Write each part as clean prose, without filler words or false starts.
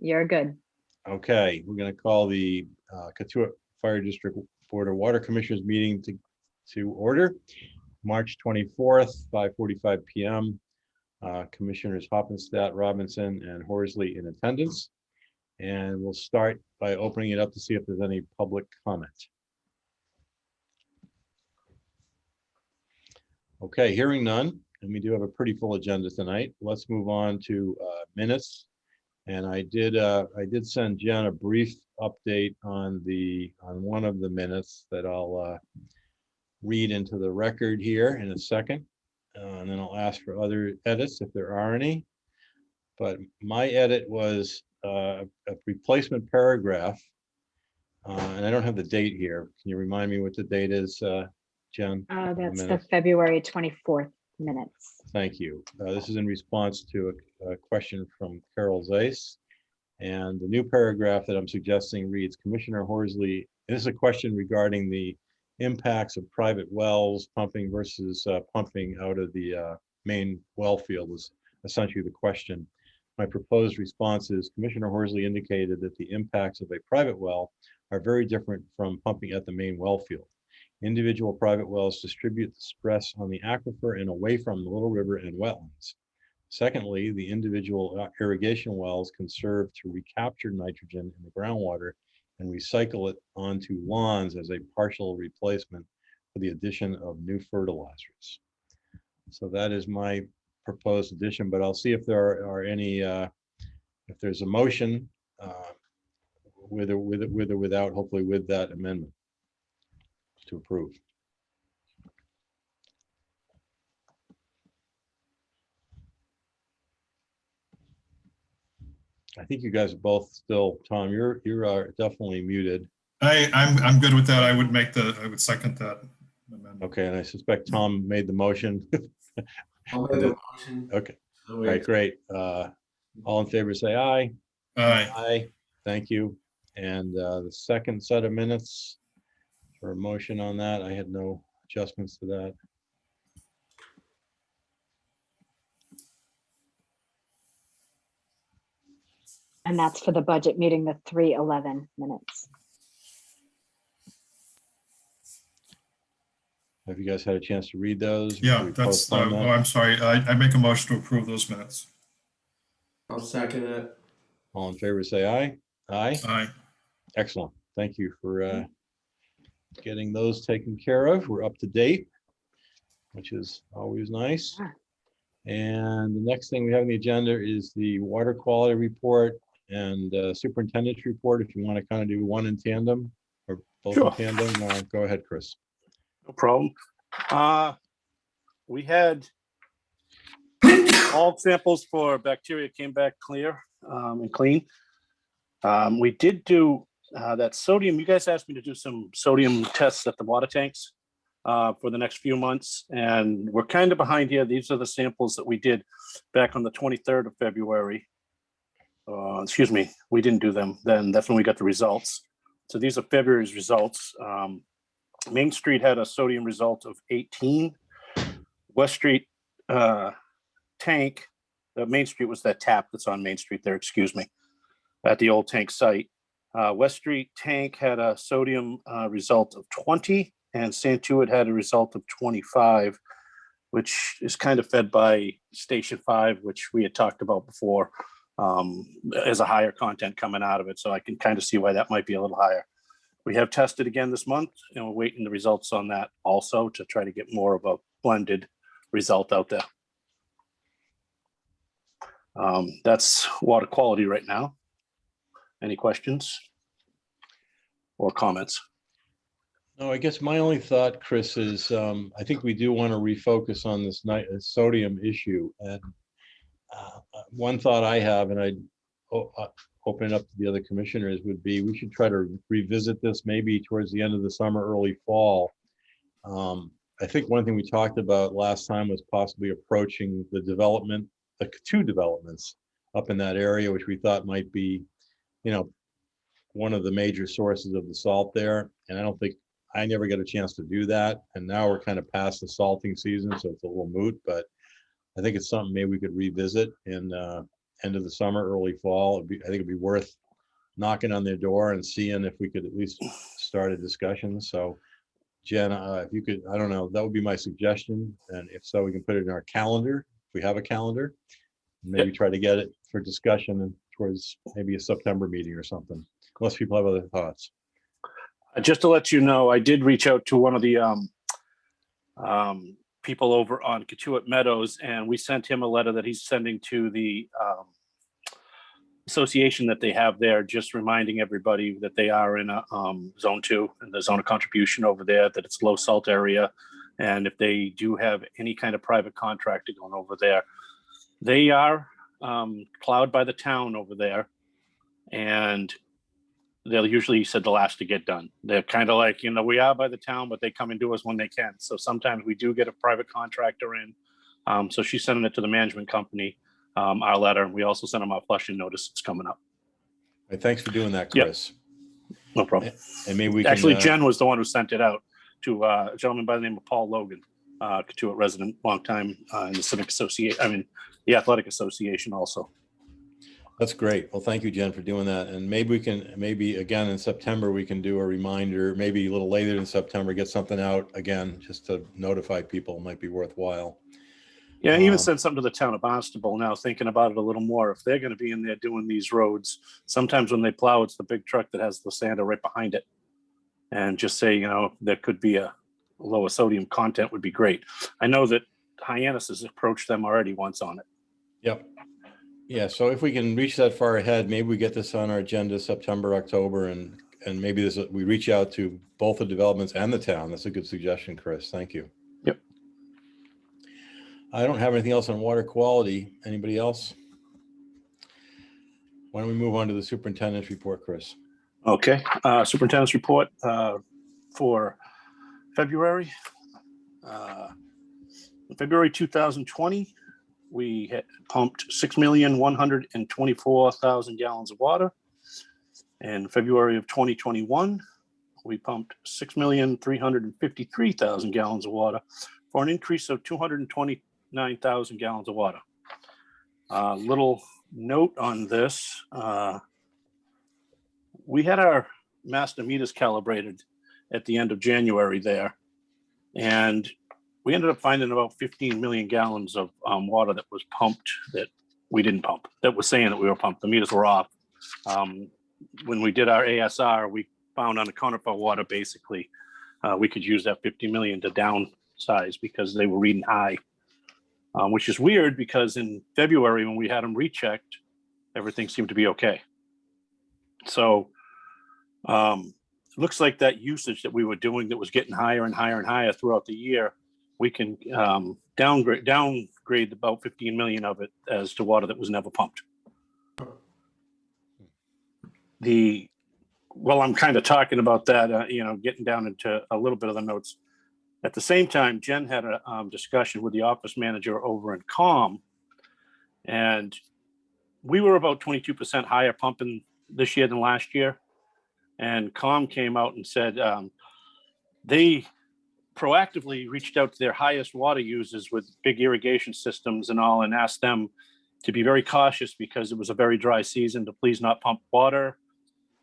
You're good. Okay, we're going to call the Katuah Fire District Board of Water Commissioners meeting to order. March 24th, 5:45 p.m. Commissioners Hoppenstadt, Robinson, and Horsley in attendance. And we'll start by opening it up to see if there's any public comment. Okay, hearing none, and we do have a pretty full agenda tonight. Let's move on to minutes. And I did send Jen a brief update on one of the minutes that I'll read into the record here in a second, and then I'll ask for other edits if there are any. But my edit was a replacement paragraph, and I don't have the date here. Can you remind me what the date is, Jen? That's the February 24th minutes. Thank you. This is in response to a question from Carol Zeiss. And the new paragraph that I'm suggesting reads, Commissioner Horsley, and this is a question regarding the impacts of private wells pumping versus pumping out of the main well field is essentially the question. My proposed response is, Commissioner Horsley indicated that the impacts of a private well are very different from pumping at the main well field. Individual private wells distribute the stress on the aquifer and away from the Little River and wetlands. Secondly, the individual irrigation wells can serve to recapture nitrogen in the groundwater and recycle it onto lawns as a partial replacement for the addition of new fertilizers. So that is my proposed addition, but I'll see if there are any, if there's a motion with or without, hopefully with that amendment to approve. I think you guys are both still, Tom, you are definitely muted. I'm good with that. I would second that amendment. Okay, and I suspect Tom made the motion. I'll make the motion. Okay, all right, great. All in favor say aye. Aye. Aye, thank you. And the second set of minutes for a motion on that, I had no adjustments to that. And that's for the budget meeting, the 3:11 minutes. Have you guys had a chance to read those? Yeah, that's, oh, I'm sorry. I make a motion to approve those minutes. I'll second it. All in favor say aye. Aye. Aye. Excellent. Thank you for getting those taken care of. We're up to date, which is always nice. And the next thing we have on the agenda is the water quality report and superintendent's report. If you want to kind of do one in tandem or both Sure. in tandem, go ahead, Chris. No problem. We had all samples for bacteria came back clear and clean. We did do that sodium. You guys asked me to do some sodium tests at the water tanks for the next few months, and we're kind of behind here. These are the samples that we did back on the 23rd of February. Excuse me, we didn't do them then. That's when we got the results. So these are February's results. Main Street had a sodium result of 18. West Street tank, Main Street was that tap that's on Main Street there, excuse me, at the old tank site. West Street tank had a sodium result of 20, and Santuit had a result of 25, which is kind of fed by Station 5, which we had talked about before, as a higher content coming out of it. So I can kind of see why that might be a little higher. We have tested again this month, and we're waiting the results on that also to try to get more of a blended result out there. That's water quality right now. Any questions or comments? No, I guess my only thought, Chris, is I think we do want to refocus on this sodium issue. And one thought I have, and I'd open it up to the other commissioners, would be we should try to revisit this maybe towards the end of the summer, early fall. I think one thing we talked about last time was possibly approaching the development, the two developments up in that area, which we thought might be, one of the major sources of the salt there. And I don't think, I never got a chance to do that. And now we're kind of past the salting season, so it's a little moot, but I think it's something maybe we could revisit and end of the summer, early fall. I think it'd be worth knocking on their door and seeing if we could at least start a discussion. So Jen, if you could, I don't know, that would be my suggestion. And if so, we can put it in our calendar, if we have a calendar. Maybe try to get it for discussion and towards maybe a September meeting or something, unless people have other thoughts. Just to let you know, I did reach out to one of the people over on Katuitt Meadows, and we sent him a letter that he's sending to the association that they have there, just reminding everybody that they are in a zone 2 and the zone of contribution over there, that it's low salt area. And if they do have any kind of private contractor going over there, they are plowed by the town over there. And they'll usually, said, the last to get done. They're kind of like, we are by the town, but they come and do us when they can. So sometimes we do get a private contractor in. So she's sending it to the management company, our letter. And we also sent them our flushing notice. It's coming up. Hey, thanks for doing that, Yep. Chris. No problem. And maybe we can Actually, Jen was the one who sent it out to a gentleman by the name of Paul Logan, Katuitt resident, long time in the Civic Association, the Athletic Association also. That's great. Well, thank you, Jen, for doing that. And maybe we can, again in September, we can do a reminder, maybe a little later in September, get something out again, just to notify people. It might be worthwhile. Yeah, I even sent something to the town of Barnstable now, thinking about it a little more. If they're going to be in there doing these roads, sometimes when they plow, it's the big truck that has the sander right behind it. And just say, there could be a lower sodium content would be great. I know that Hyannis has approached them already once on it. Yep. Yeah, so if we can reach that far ahead, maybe we get this on our agenda September, October, and maybe we reach out to both the developments and the town. That's a good suggestion, Chris. Thank you. Yep. I don't have anything else on water quality. Anybody else? Why don't we move on to the superintendent's report, Chris? Okay, superintendent's report for February. February 2020, we had pumped 6,124,000 gallons of water. In February of 2021, we pumped 6,353,000 gallons of water, for an increase of 229,000 gallons of water. Little note on this, we had our master meters calibrated at the end of January there, and we ended up finding about 15 million gallons of water that was pumped that we didn't pump, that was saying that we were pumped. The meters were off. When we did our ASR, we found on the conifer water, basically, we could use that 50 million to downsize because they were reading high, which is weird because in February when we had them rechecked, everything seemed to be okay. So looks like that usage that we were doing that was getting higher and higher and higher throughout the year, we can downgrade about 15 million of it as to water that was never pumped. Well, I'm kind of talking about that, getting down into a little bit of the notes. At the same time, Jen had a discussion with the office manager over in COM, and we were about 22% higher pumping this year than last year. And COM came out and said they proactively reached out to their highest water users with big irrigation systems and all, and asked them to be very cautious because it was a very dry season, to please not pump water,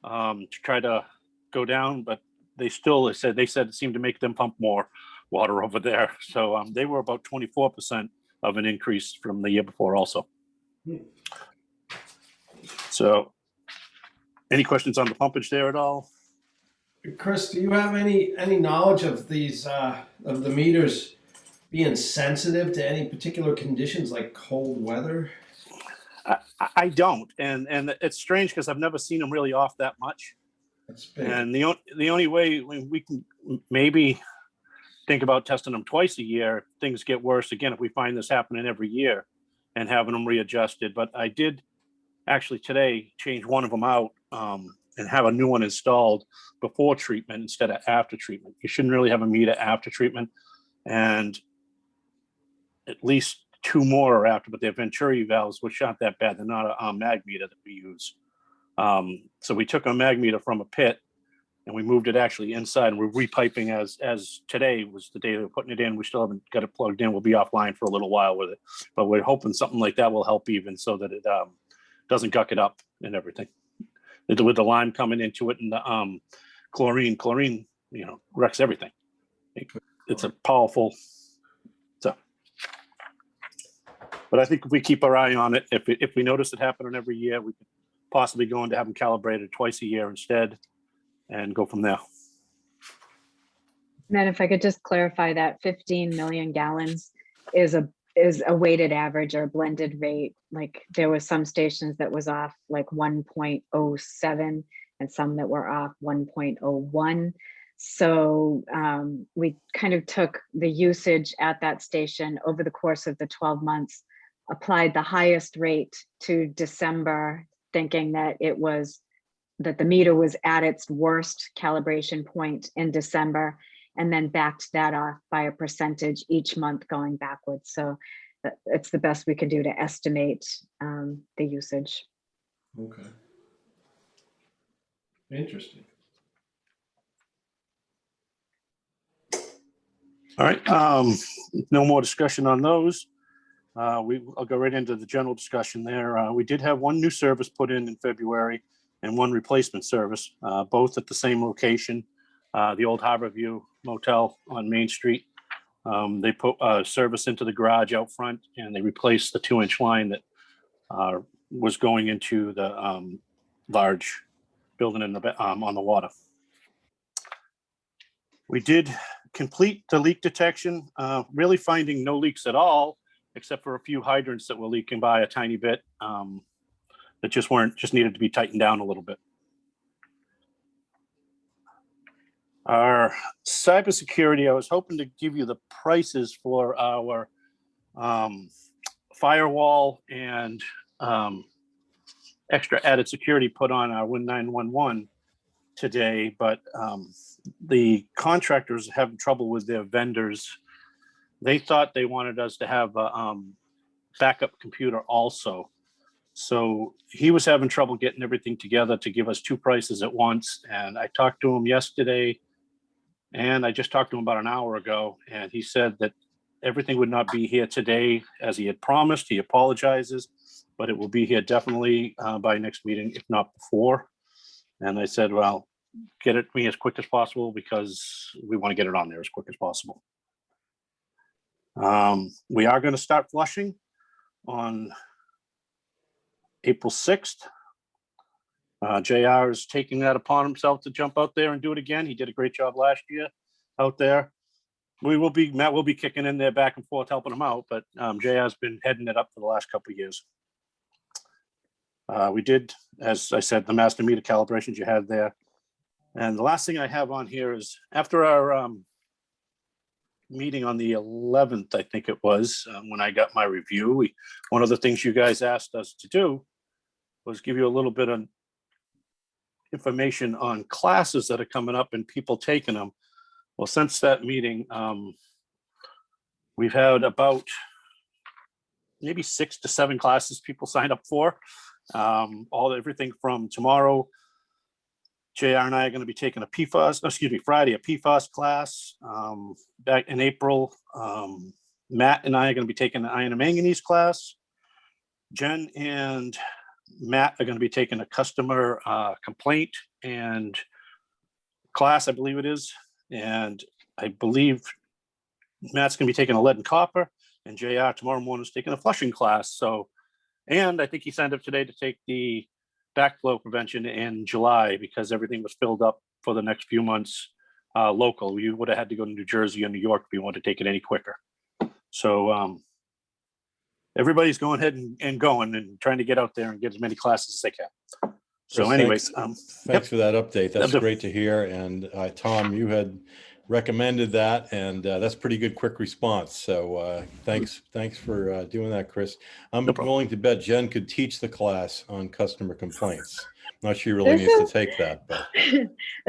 to try to go down. But they said it seemed to make them pump more water over there. So they were about 24% of an increase from the year before also. So any questions on the pumpage there at all? Chris, do you have any knowledge of these of the meters being sensitive to any particular conditions like cold weather? I don't, and it's strange because I've never seen them really off that much. That's big. And the only way we can maybe think about testing them twice a year, if things get worse again, if we find this happening every year, and having them readjusted. But I did actually today change one of them out and have a new one installed before treatment instead of after treatment. You shouldn't really have a meter after treatment, and at least two more are after, but they're Venturi valves, which aren't that bad. They're not a mag meter that we use. So we took a mag meter from a pit and we moved it actually inside, and we're repiping as today was the day they were putting it in. We still haven't got it plugged in. We'll be offline for a little while with it, but we're hoping something like that will help even, so that it doesn't guck it up and everything. With the lime coming into it and the chlorine, you know, wrecks everything. It's a powerful, so. But I think if we keep our eye on it, if we notice it happening every year, we could possibly go into have them calibrated twice a year instead and go from there. And then if I could just clarify that 15 million gallons is a weighted average or blended rate. Like there was some stations that was off like 1.07 and some that were off 1.01. So we kind of took the usage at that station over the course of the 12 months, applied the highest rate to December, thinking that the meter was at its worst calibration point in December, and then backed that off by a percentage each month going backwards. So it's the best we could do to estimate the usage. Okay. Interesting. All right, no more discussion on those. I'll go right into the general discussion there. We did have one new service put in February and one replacement service, both at the same location, the old Harborview Motel on Main Street. They put a service into the garage out front and they replaced the 2-inch line that was going into the large building on the water. We did complete the leak detection, really finding no leaks at all, except for a few hydrants that were leaking by a tiny bit that just needed to be tightened down a little bit. Our cybersecurity, I was hoping to give you the prices for our firewall and extra added security put on our Win 911 today, but the contractors having trouble with their vendors. They thought they wanted us to have a backup computer also. So he was having trouble getting everything together to give us two prices at once. And I talked to him yesterday, and I just talked to him about an hour ago, and he said that everything would not be here today as he had promised. He apologizes, but it will be here definitely by next meeting, if not before. And I said, well, get it to me as quick as possible because we want to get it on there as quick as possible. We are going to start flushing on April 6th. JR is taking that upon himself to jump out there and do it again. He did a great job last year out there. Matt will be kicking in there back and forth, helping him out, but JR's been heading it up for the last couple of years. We did, as I said, the master meter calibrations you had there. And the last thing I have on here is after our meeting on the 11th, I think it was, when I got my review, one of the things you guys asked us to do was give you a little bit of information on classes that are coming up and people taking them. Well, since that meeting, we've had about maybe 6 to 7 classes people signed up for. Everything from tomorrow, JR and I are going to be taking Friday, a PFAS class. Back in April, Matt and I are going to be taking the iron and manganese class. Jen and Matt are going to be taking a customer complaint and class, I believe it is. And I believe Matt's going to be taking a lead and copper, and JR tomorrow morning is taking a flushing class. So, and I think he signed up today to take the backflow prevention in July because everything was filled up for the next few months local. You would have had to go to New Jersey or New York if you wanted to take it any quicker. So everybody's going ahead and going and trying to get out there and get as many classes as they can. So Chris, anyways, thanks for that update. That's great to hear. And Tom, you had recommended that, and that's pretty good quick response. So thanks for doing that, Chris. I'm willing to bet Jen could teach the class on customer complaints. Not sure she really needs to take that, but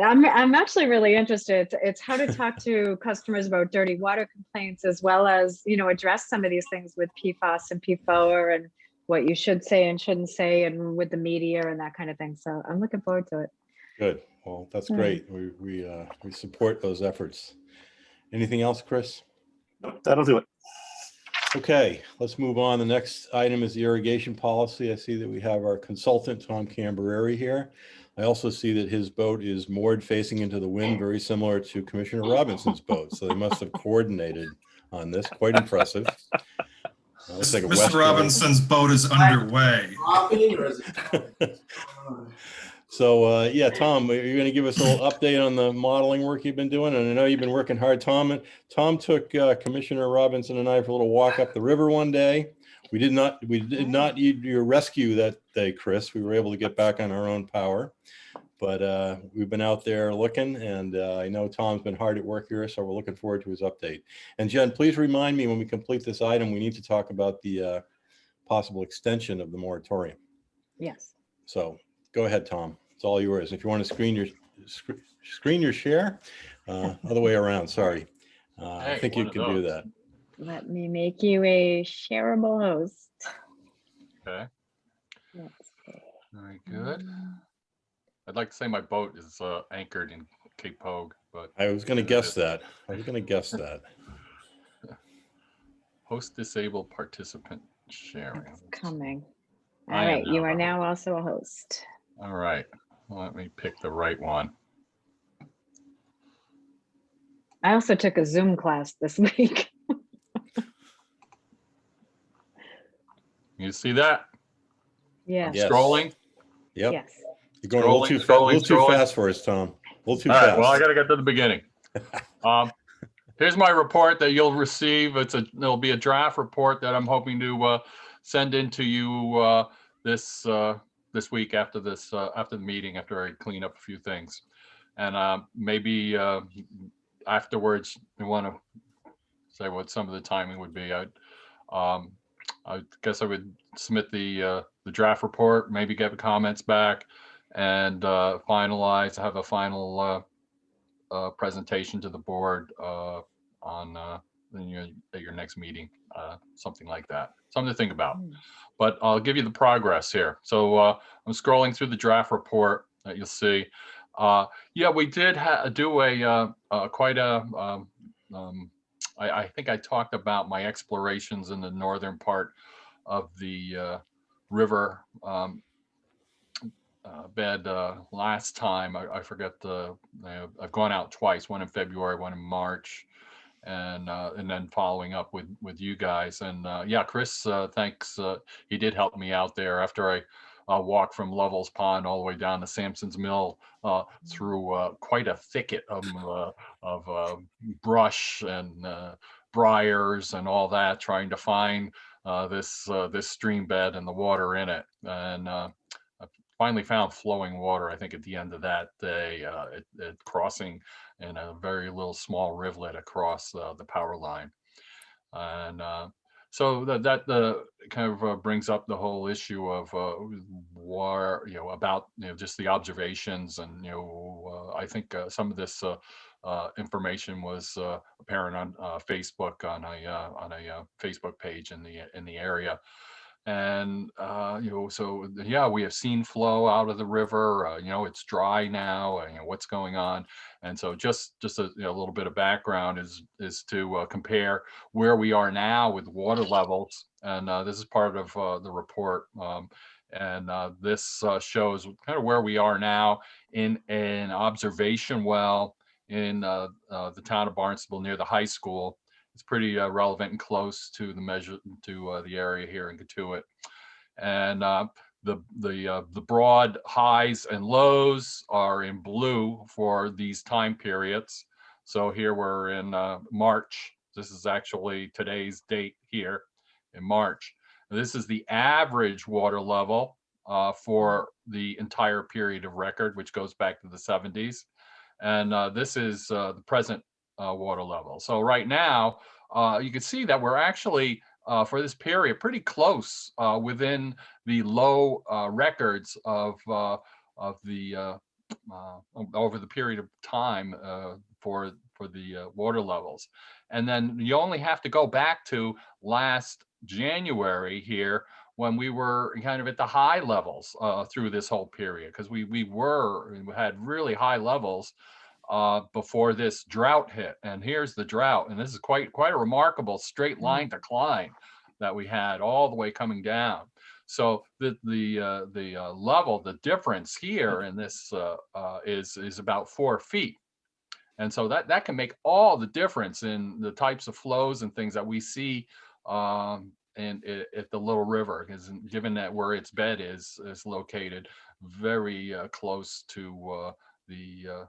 I'm actually really interested. It's how to talk to customers about dirty water complaints, as well as, you know, address some of these things with PFAS and PFOA and what you should say and shouldn't say, and with the media and that kind of thing. So I'm looking forward to it. good. Well, that's great. We support those efforts. Anything else, Chris? Nope, that'll do it. Okay, let's move on. The next item is the irrigation policy. I see that we have our consultant, Tom Cambereri, here. I also see that his boat is moored facing into the wind, very similar to Commissioner Robinson's boat. So they must have coordinated on this. Quite impressive. Looks like a Mr. westerly. Robinson's boat is underway. Dropping or is it? So, yeah, Tom, you're going to give us a little update on the modeling work you've been doing. And I know you've been working hard. Tom took Commissioner Robinson and I for a little walk up the river one day. We did not need your rescue that day, Chris. We were able to get back on our own power. But we've been out there looking, and I know Tom's been hard at work here, so we're looking forward to his update. And Jen, please remind me when we complete this item, we need to talk about the possible extension of the moratorium. Yes. So go ahead, Tom. It's all yours. If you want to screen your share, other way around. Sorry, I think you can do that. Let me make you a shareable host. Okay, Let's see. very good. I'd like to say my boat is anchored in Cape Hogue, but I was going to guess that. host disabled participant sharing. It's coming. All I am right, you now are the now also a host. All right, let me pick the right one. I also took a Zoom class this week. You see that? Yes. Yes. Scrolling. Yep. Yes. You're going a little too Scrolling. fast for us, Tom. A little too All fast. right, well, I got to get to the beginning. Here's my report that you'll receive. It'll be a draft report that I'm hoping to send in to you this week after the meeting, after I clean up a few things, and maybe afterwards you want to say what some of the timing would be. I guess I would submit the draft report, maybe get the comments back, and have a final presentation to the board on at your next meeting, something like that. Something to think about. But I'll give you the progress here. So I'm scrolling through the draft report that you'll see. Yeah, we did do I think I talked about my explorations in the northern part of the river bed last time. I forget I've gone out twice, one in February, one in March, and then following up with you guys. And yeah, Chris, thanks. He did help me out there after I walked from Lovell's Pond all the way down to Sampson's Mill through quite a thicket of brush and briars and all that, trying to find this stream bed and the water in it. And I finally found flowing water, I think, at the end of that day, at crossing in a very little small rivulet across the power line. And so that kind of brings up the whole issue of war, about just the observations, and I think some of this information was apparent on Facebook, on a Facebook page in the area. And so yeah, we have seen flow out of the river. It's dry now. What's going on? And so just a little bit of background is to compare where we are now with water levels. And this is part of the report. And this shows kind of where we are now in an observation well in the town of Barnstable near the high school. It's pretty relevant and close to the area here in Katuitt. And the broad highs and lows are in blue for these time periods. So here we're in March. This is actually today's date here in March. This is the average water level for the entire period of record, which goes back to the 70s. And this is the present water level. So right now, you can see that we're actually, for this period, pretty close within the low records of the over the period of time for the water levels. And then you only have to go back to last January here, when we were kind of at the high levels through this whole period, because we had really high levels before this drought hit. And here's the drought. And this is quite a remarkable straight line decline that we had all the way coming down. So the level, the difference here in this is about 4 feet. And so that can make all the difference in the types of flows and things that we see at the Little River, because given that where its bed is located very close to the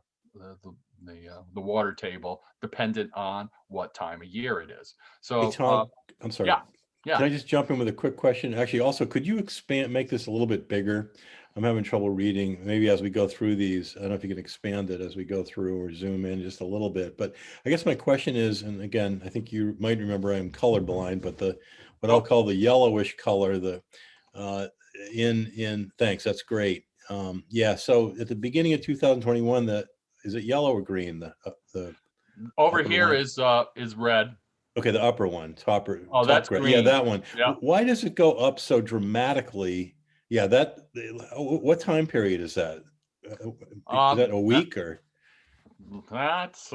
water table, dependent on what time of year it is. So Hey, Tom, I'm sorry. Yeah. Can I just jump in with a quick question? Actually, also, could you make this a little bit bigger? I'm having trouble reading. Maybe as we go through these, I don't know if you can expand it as we go through or zoom in just a little bit. But I guess my question is, and again, I think you might remember I'm colorblind, but what I'll call the yellowish color, thanks, that's great. Yeah, so at the beginning of 2021, is it yellow or green? The over upper here line? is red. Okay, the upper one, top that's gray. green. Yeah, that one. Yeah. Why does it go up so dramatically? Yeah, what time period is that? Is that a week or? That's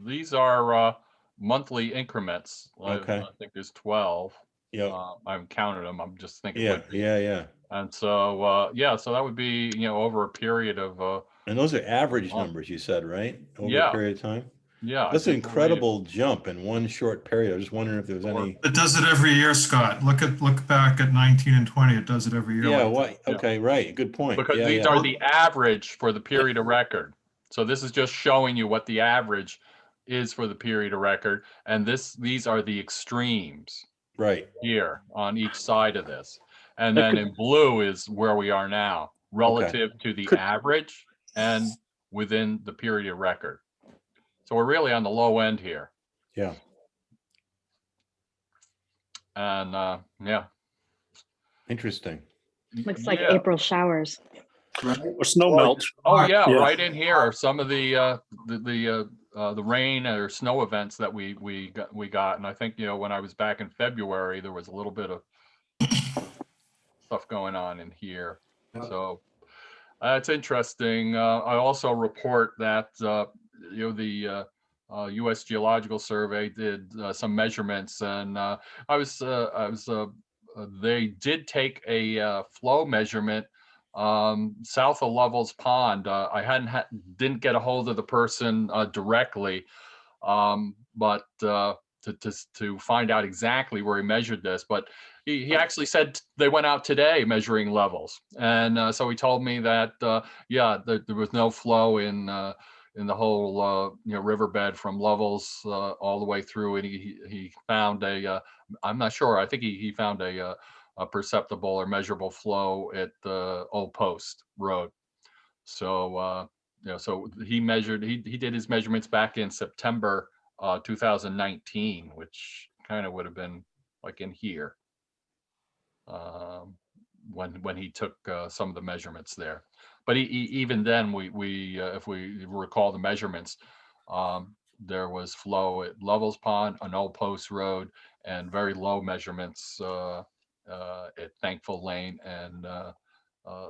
these are monthly increments. Okay. I think there's 12. Yeah. I haven't counted them. I'm just thinking. Yeah. And so so that would be over a period of And those are average month. numbers, you said, right? Over Yeah. a period of time. Yeah, That's an incredible jump in one short period. I was just wondering if there was any. It does it every year, Scott. Look back at 19 and 20. It does it every year. Yeah. like What? that. Okay. Right. Good point. Because Yeah, these yeah. are the average for the period of record. So this is just showing you what the average is for the period of record, and these are the extremes Right. here on each side of this. And then in blue is where we are now relative to the average and within the period of record. So we're really on the low end here. Yeah. And yeah. Interesting. Looks like Yeah. April showers. Or snow melt. Oh yeah, right in here are some of the rain or snow events that we got, and I think when I was back in February there was a little bit of stuff going on in here. Yep. So it's interesting. I also report that the U.S. Geological Survey did some measurements, and they did take a flow measurement south of Lovell's Pond. I didn't get a hold of the person directly, but to find out exactly where he measured this. But he actually said they went out today measuring levels, and so he told me that there was no flow in the whole riverbed from Lovell's all the way through, and he found I'm not sure. I think he found a perceptible or measurable flow at the Old Post Road. So so he did his measurements back in September 2019, which kind of would have been like in here when he took some of the measurements there. But even then, we if we recall the measurements, there was flow at Lovell's Pond, on Old Post Road, and very low measurements at Thankful Lane and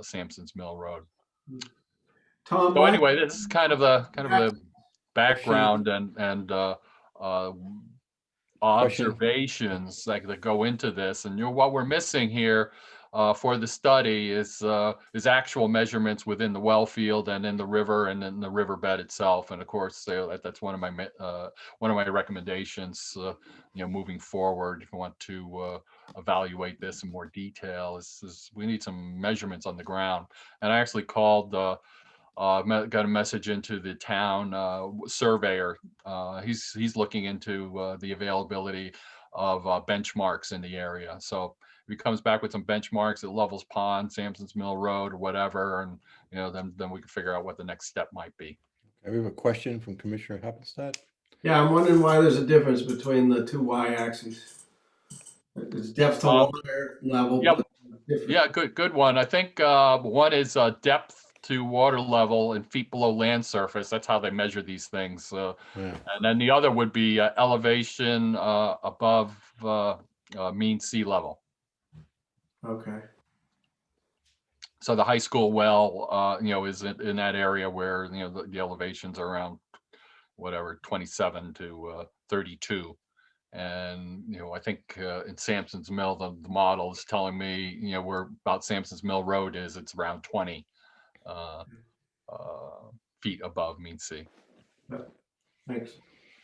Sampson's Mill Road. Tom, So anyway, this is kind of the background and observations that go into this. And what we're missing here for the study is actual measurements within the well field and in the river and in the riverbed itself. And of course, that's one of my recommendations. Moving forward, if you want to evaluate this in more detail, is we need some measurements on the ground. And I actually called. Got a message into the town surveyor. He's looking into the availability of benchmarks in the area. So if he comes back with some benchmarks at Lovell's Pond, Sampson's Mill Road, or whatever, and then we can figure out what the next step might be. We have a question from Commissioner Happenstadt. Yeah, I'm wondering why there's a difference between the two y-axes. It's depth to water level. Yep. Yeah, good one. I think one is depth to water level and feet below land surface. That's how they measure these things. And then the other would be elevation above mean sea level. Okay. So the high school well, is in that area where, the elevations are around whatever, 27 to 32. And, I think in Sampson's Mill, the model is telling me, where about Sampson's Mill Road is, it's around 20 uh, feet above mean sea. Thanks.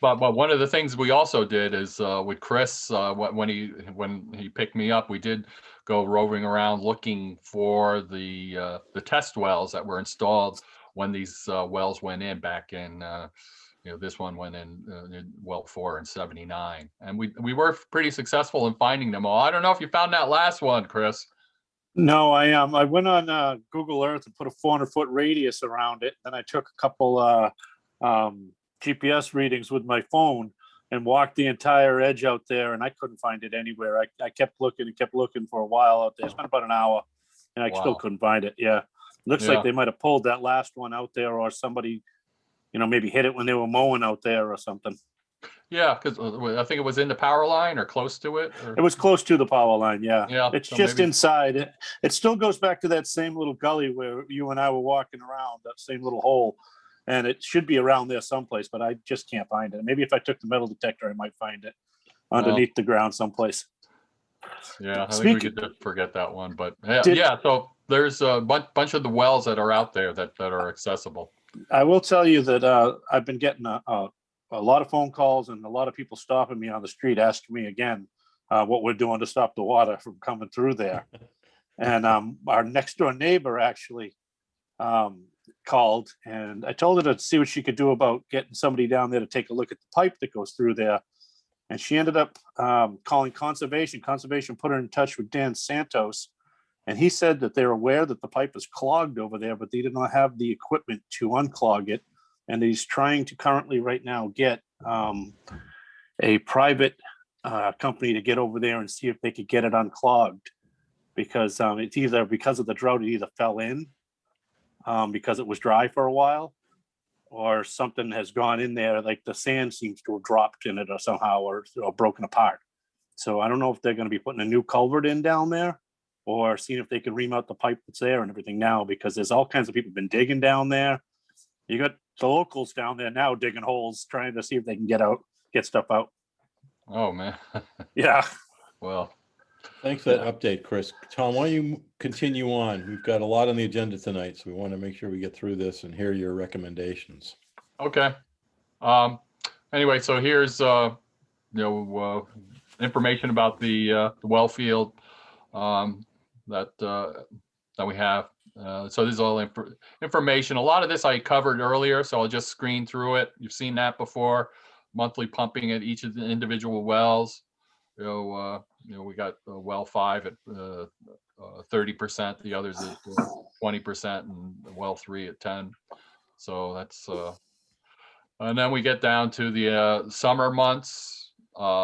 But one of the things we also did is with Chris, when he picked me up, we did go roving around looking for the test wells that were installed when these wells went in back in, this one went in well 4 in 79, and we were pretty successful in finding them all. I don't know if you found that last one, Chris. No, I went on Google Earth and put a 400-foot radius around it. Then I took a couple GPS readings with my phone and walked the entire edge out there, and I couldn't find it anywhere. I kept looking and kept looking for a while out there. It's been about an hour, and I still Wow. couldn't find it. Yeah, looks Yeah. like they might have pulled that last one out there, or somebody, maybe hit it when they were mowing out there or something. Yeah, because I think it was in the power line or close to it. It was close to the power line. Yeah, Yeah, it's so just maybe- inside. It still goes back to that same little gully where you and I were walking around, that same little hole. And it should be around there someplace, but I just can't find it. Maybe if I took the metal detector, I might find it underneath the ground someplace. Yeah, I think we Speaking- could just forget that one, but yeah, Did- so there's a bunch of the wells that are out there that are accessible. I will tell you that I've been getting a lot of phone calls and a lot of people stopping me on the street asking me again what we're doing to stop the water from coming through there. And our next door neighbor actually called, and I told her to see what she could do about getting somebody down there to take a look at the pipe that goes through there. And she ended up calling conservation. Conservation put her in touch with Dan Santos, and he said that they're aware that the pipe is clogged over there, but they did not have the equipment to unclog it. And he's trying to currently right now get a private company to get over there and see if they could get it unclogged, because it's either because of the drought, it either fell in because it was dry for a while, or something has gone in there, like the sand seems to have dropped in it or somehow, or broken apart. So I don't know if they're going to be putting a new culvert in down there, or seeing if they can ream out the pipe that's there and everything now, because there's all kinds of people been digging down there. You got the locals down there now digging holes, trying to see if they can get stuff out. Oh, man. Yeah. Thanks Well, for that update, Chris. Tom, why don't you continue on? We've got a lot on the agenda tonight, so we want to make sure we get through this and hear your recommendations. okay. Anyway, so here's information about the well field that we have. So this is all information. A lot of this I covered earlier, so I'll just screen through it. You've seen that before. Monthly pumping at each of the individual wells. We got well 5 at 30%, the others at 20%, and well 3 at 10. So that's and then we get down to the summer months.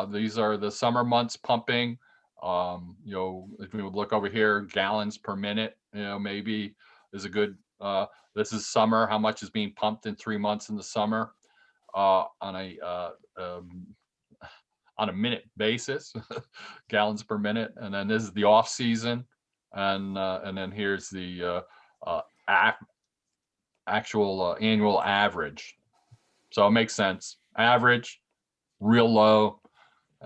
These are the summer months pumping. If we would look over here, gallons per minute, maybe is a good. This is summer. How much is being pumped in 3 months in the summer on a minute basis, gallons per minute. And then this is the off season, and then here's the actual annual average. So it makes sense. Average, real low,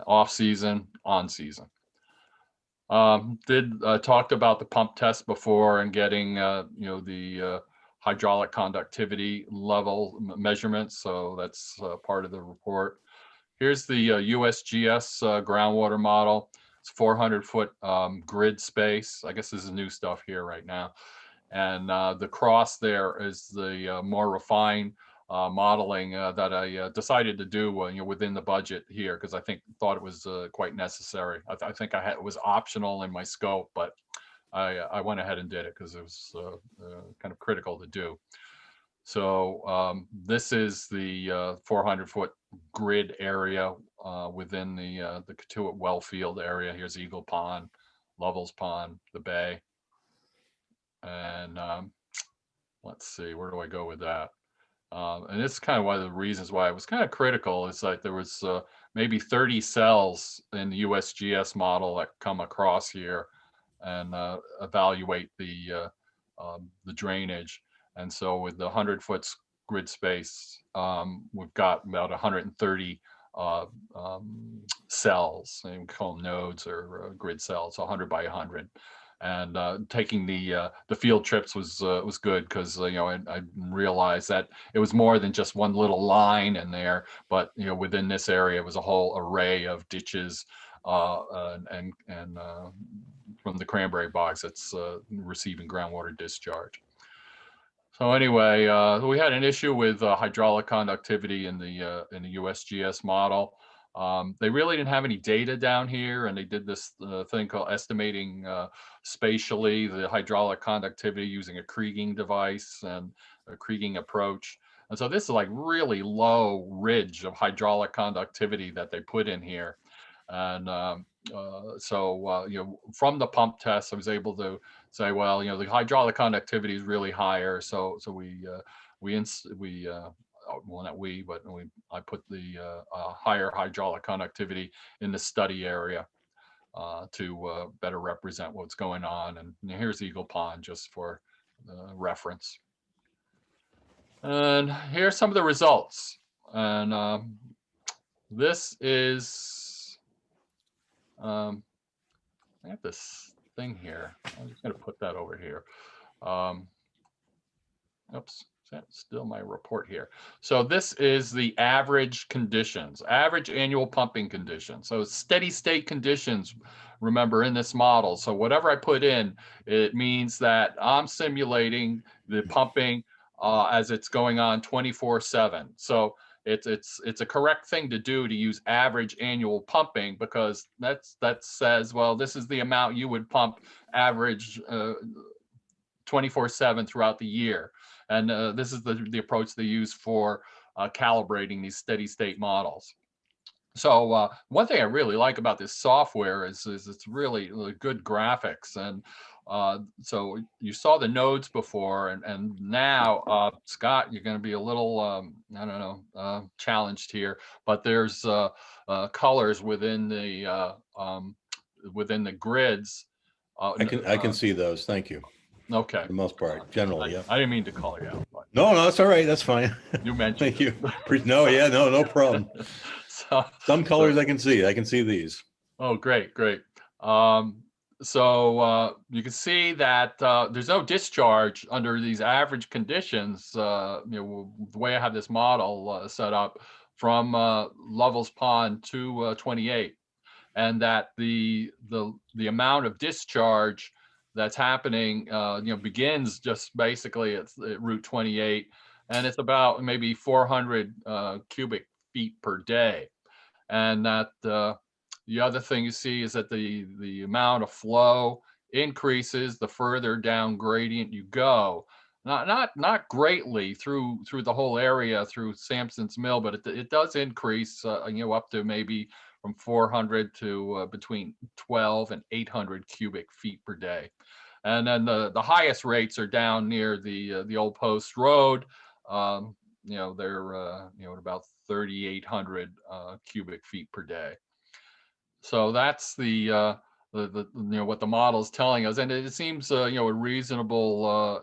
off season, on season. Talked about the pump test before and getting the hydraulic conductivity level measurements. So that's part of the report. Here's the USGS groundwater model. It's 400-foot grid space. I guess this is new stuff here right now. And the cross there is the more refined modeling that I decided to do within the budget here, because I thought it was quite necessary. I think it was optional in my scope, but I went ahead and did it because it was kind of critical to do. So this is the 400-foot grid area within the Katuitt Wellfield area. Here's Eagle Pond, Lovell's Pond, the bay. And let's see, where do I go with that? And this is kind of one of the reasons why it was kind of critical. It's like there was maybe 30 cells in the USGS model that come across here and evaluate the the drainage. And so with the 100-foot grid space, we've got about 130 cells, and we call them nodes or grid cells, 100 by 100. And taking the field trips was good because I realized that it was more than just one little line in there, but within this area was a whole array of ditches and from the cranberry bogs that's receiving groundwater discharge. So anyway, we had an issue with hydraulic conductivity in the USGS model. They really didn't have any data down here, and they did this thing called estimating spatially the hydraulic conductivity using a Kriging device and a Kriging approach. And so this is like really low ridge of hydraulic conductivity that they put in here. And from the pump test, I was able to say, well, the hydraulic conductivity is really higher. So I put the higher hydraulic conductivity in the study area to better represent what's going on. And here's Eagle Pond just for reference. And here's some of the results. And this is, I have this thing here. I'm just going to put that over here. Oops, that's still my report here. So this is the average conditions, average annual pumping conditions. So steady state conditions, remember, in this model. So whatever I put in, it means that I'm simulating the pumping as it's going on 24/7. So it's a correct thing to do to use average annual pumping, because that says, well, this is the amount you would pump average 24/7 throughout the year. And this is the approach they use for calibrating these steady state models. So one thing I really like about this software is it's really good graphics. And so you saw the nodes before, and now, Scott, you're going to be a little, I don't know, challenged here, but there's colors within the grids. I can see those. Thank you. Okay. For the most part, generally, yeah. I didn't mean to call you out. But No, that's all right. That's fine. you mentioned. Thank you. No, yeah, no problem. So, Some colors I can see. I can see these. oh, great. So you can see that there's no discharge under these average conditions. The way I have this model set up from Lovell's Pond to 28, and that the amount of discharge that's happening, begins just basically at Route 28, and it's about maybe 400 cubic feet per day. And that the other thing you see is that the amount of flow increases the further down gradient you go. Not greatly through the whole area through Sampson's Mill, but it does increase, up to maybe from 400 to between 12 and 800 cubic feet per day. And then the highest rates are down near the old post road. They're at about 3,800 cubic feet per day. So that's the what the model is telling us, and it seems a reasonable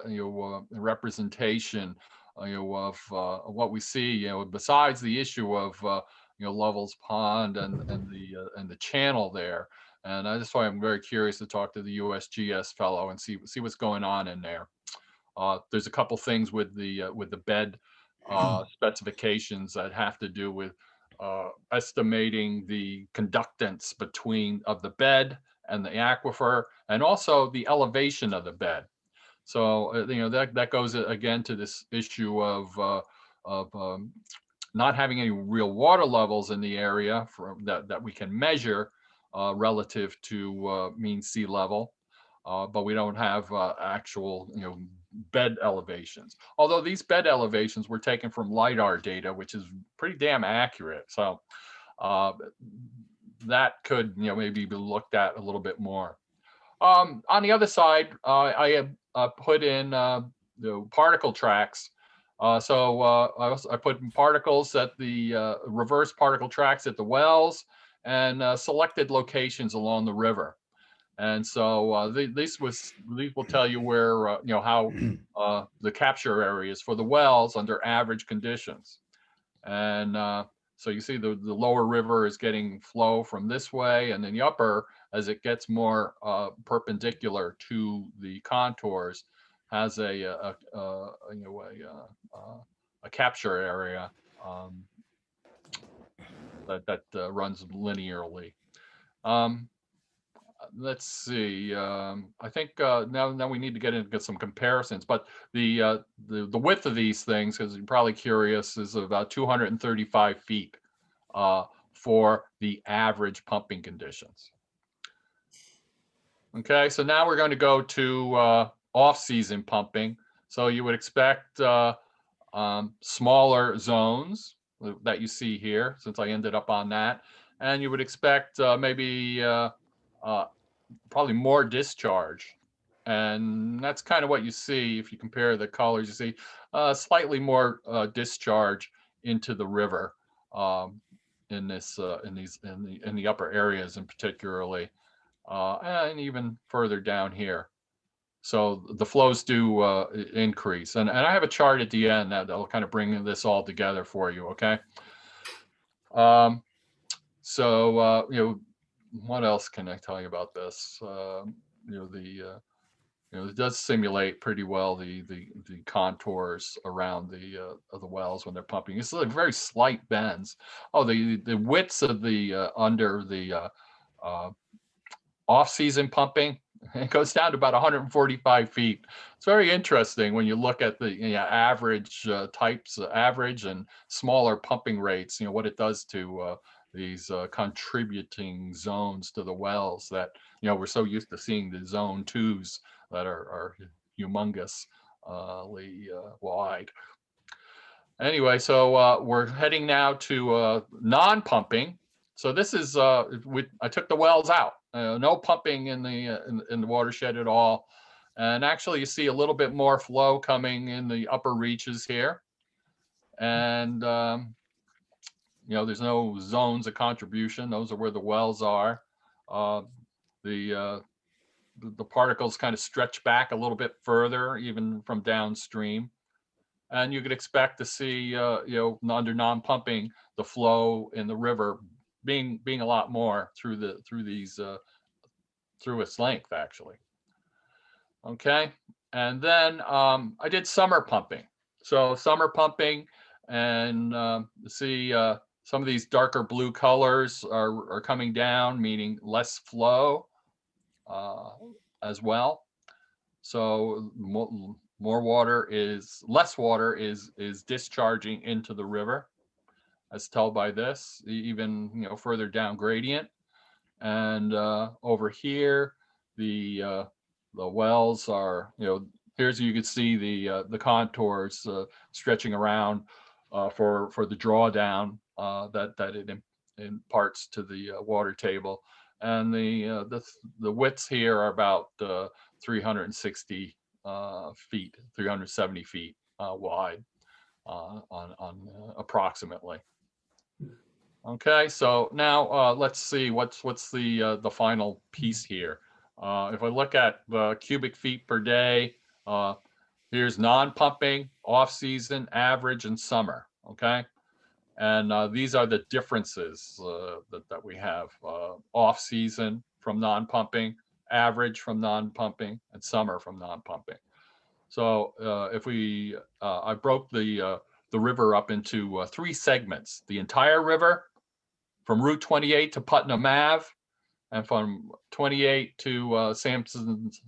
representation of what we see. Besides the issue of Lovell's Pond and the channel there. And that's why I'm very curious to talk to the USGS fellow and see what's going on in there. There's a couple things with the bed specifications that have to do with estimating the conductance of the bed and the aquifer, and also the elevation of the bed. So that goes again to this issue of not having any real water levels in the area that we can measure relative to mean sea level, but we don't have actual bed elevations. Although these bed elevations were taken from LiDAR data, which is pretty damn accurate. So that could maybe be looked at a little bit more. On the other side, I have put in the particle tracks. I put in particles at the reverse particle tracks at the wells and selected locations along the river. And so these will tell you where, how the capture areas for the wells under average conditions. And so you see the lower river is getting flow from this way, and then the upper, as it gets more perpendicular to the contours, has a capture area that runs linearly. Let's see. I think now we need to get into some comparisons. But the width of these things, because you're probably curious, is about 235 feet for the average pumping conditions. Okay, so now we're going to go to off-season pumping. So you would expect smaller zones that you see here, since I ended up on that, and you would expect maybe probably more discharge, and that's kind of what you see if you compare the colors. You see slightly more discharge into the river in the upper areas, in particularly, and even further down here. So the flows do increase, and I have a chart at the end that'll kind of bring this all together for you. Okay. So what else can I tell you about this? It does simulate pretty well the contours around the wells when they're pumping. It's like very slight bends. Oh, the widths of the under the off-season pumping, it goes down to about 145 feet. It's very interesting when you look at the average types, average and smaller pumping rates. What it does to these contributing zones to the wells that we're so used to seeing the zone 2s that are humongous wide. Anyway, so we're heading now to non-pumping. So this is I took the wells out, no pumping in the watershed at all, and actually you see a little bit more flow coming in the upper reaches here, and there's no zones of contribution. Those are where the wells are. The particles kind of stretch back a little bit further, even from downstream. And you could expect to see, under non-pumping, the flow in the river being a lot more through its length, actually. Okay, and then I did summer pumping. So summer pumping, and see some of these darker blue colors are coming down, meaning less flow as well. So less water is discharging into the river, as told by this, even further down gradient. And over here, the wells are, here's you can see the contours stretching around for the drawdown that it imparts to the water table. And the widths here are about 360 feet, 370 feet wide on approximately. Okay, so now let's see what's the final piece here. If I look at the cubic feet per day, here's non-pumping, off-season, average, and summer. Okay, and these are the differences that we have: off-season from non-pumping, average from non-pumping, and summer from non-pumping. So if we, I broke the river up into 3 segments: the entire river, from Route 28 to Putnam Ave, and from 28 to Sampson's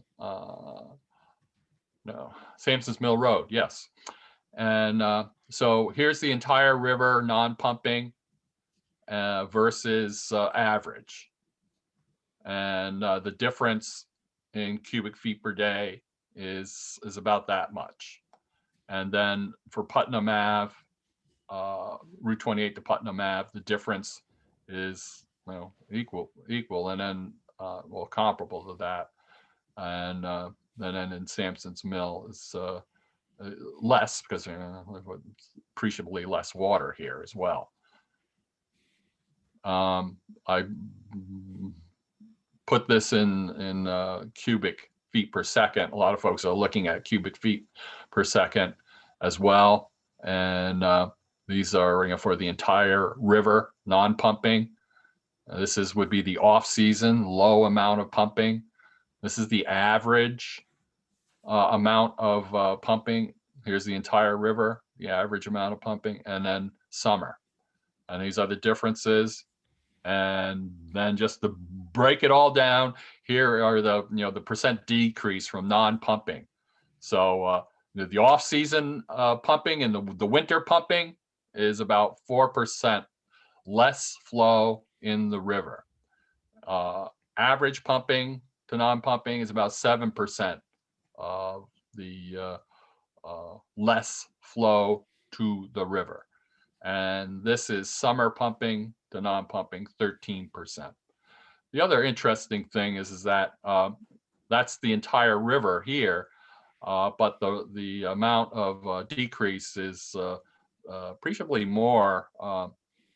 Mill Road. Yes, and so here's the entire river non-pumping versus average, and the difference in cubic feet per day is about that much. And then for Putnam Ave, Route 28 to Putnam Ave, the difference is equal, and then comparable to that. And then in Sampson's Mill is less, because appreciably less water here as well. I put this in cubic feet per second. A lot of folks are looking at cubic feet per second as well. And these are for the entire river, non-pumping. This would be the off-season, low amount of pumping. This is the average amount of pumping. Here's the entire river, the average amount of pumping, and then summer. And these are the differences. And then just to break it all down, here are the the percent decrease from non-pumping. So the off-season pumping and the winter pumping is about 4% less flow in the river. Average pumping to non-pumping is about 7% of the less flow to the river. And this is summer pumping to non-pumping, 13%. The other interesting thing is that that's the entire river here, but the amount of decrease is appreciably more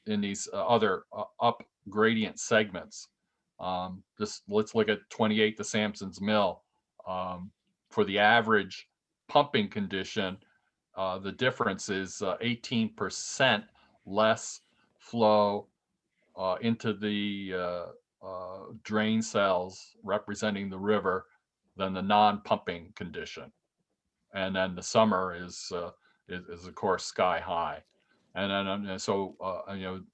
in these other up gradient segments. Just let's look at 28 to Sampson's Mill. For the average pumping condition, the difference is 18% less flow into the drain cells representing the river than the non-pumping condition. And then the summer is of course sky high. And then so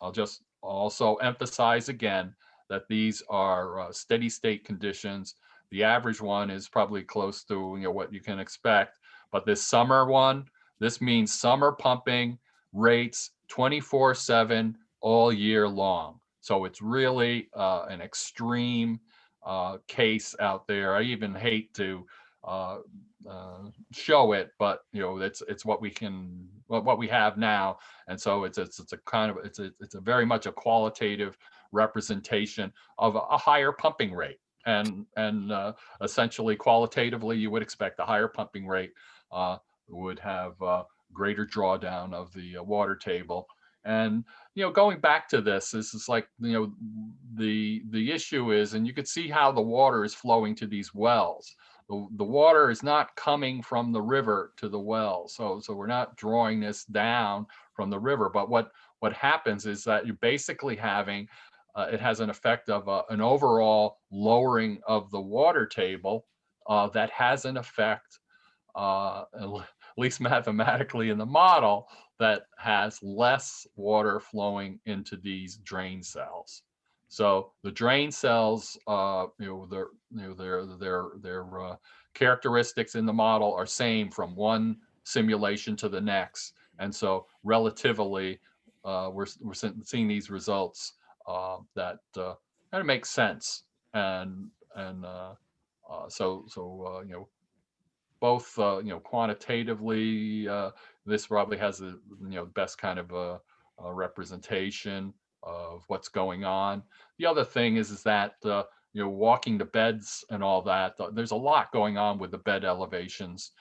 I'll just also emphasize again that these are steady state conditions. The average one is probably close to what you can expect, but this summer one, this means summer pumping rates 24/7 all year long. So it's really an extreme case out there. I even hate to show it, but it's what we have now, and so it's a kind of it's a very much a qualitative representation of a higher pumping rate, and essentially qualitatively you would expect a higher pumping rate would have greater drawdown of the water table. And going back to this is like the issue is, and you could see how the water is flowing to these wells. The water is not coming from the river to the well, so we're not drawing this down from the river. But what happens is that you're basically having it has an effect of an overall lowering of the water table that has an effect, at least mathematically in the model, that has less water flowing into these drain cells. So the drain cells, their characteristics in the model are same from one simulation to the next, and so relatively, we're seeing these results that kind of make sense, and so both quantitatively, this probably has the best kind of representation of what's going on. The other thing is that walking the beds and all that, there's a lot going on with the bed elevations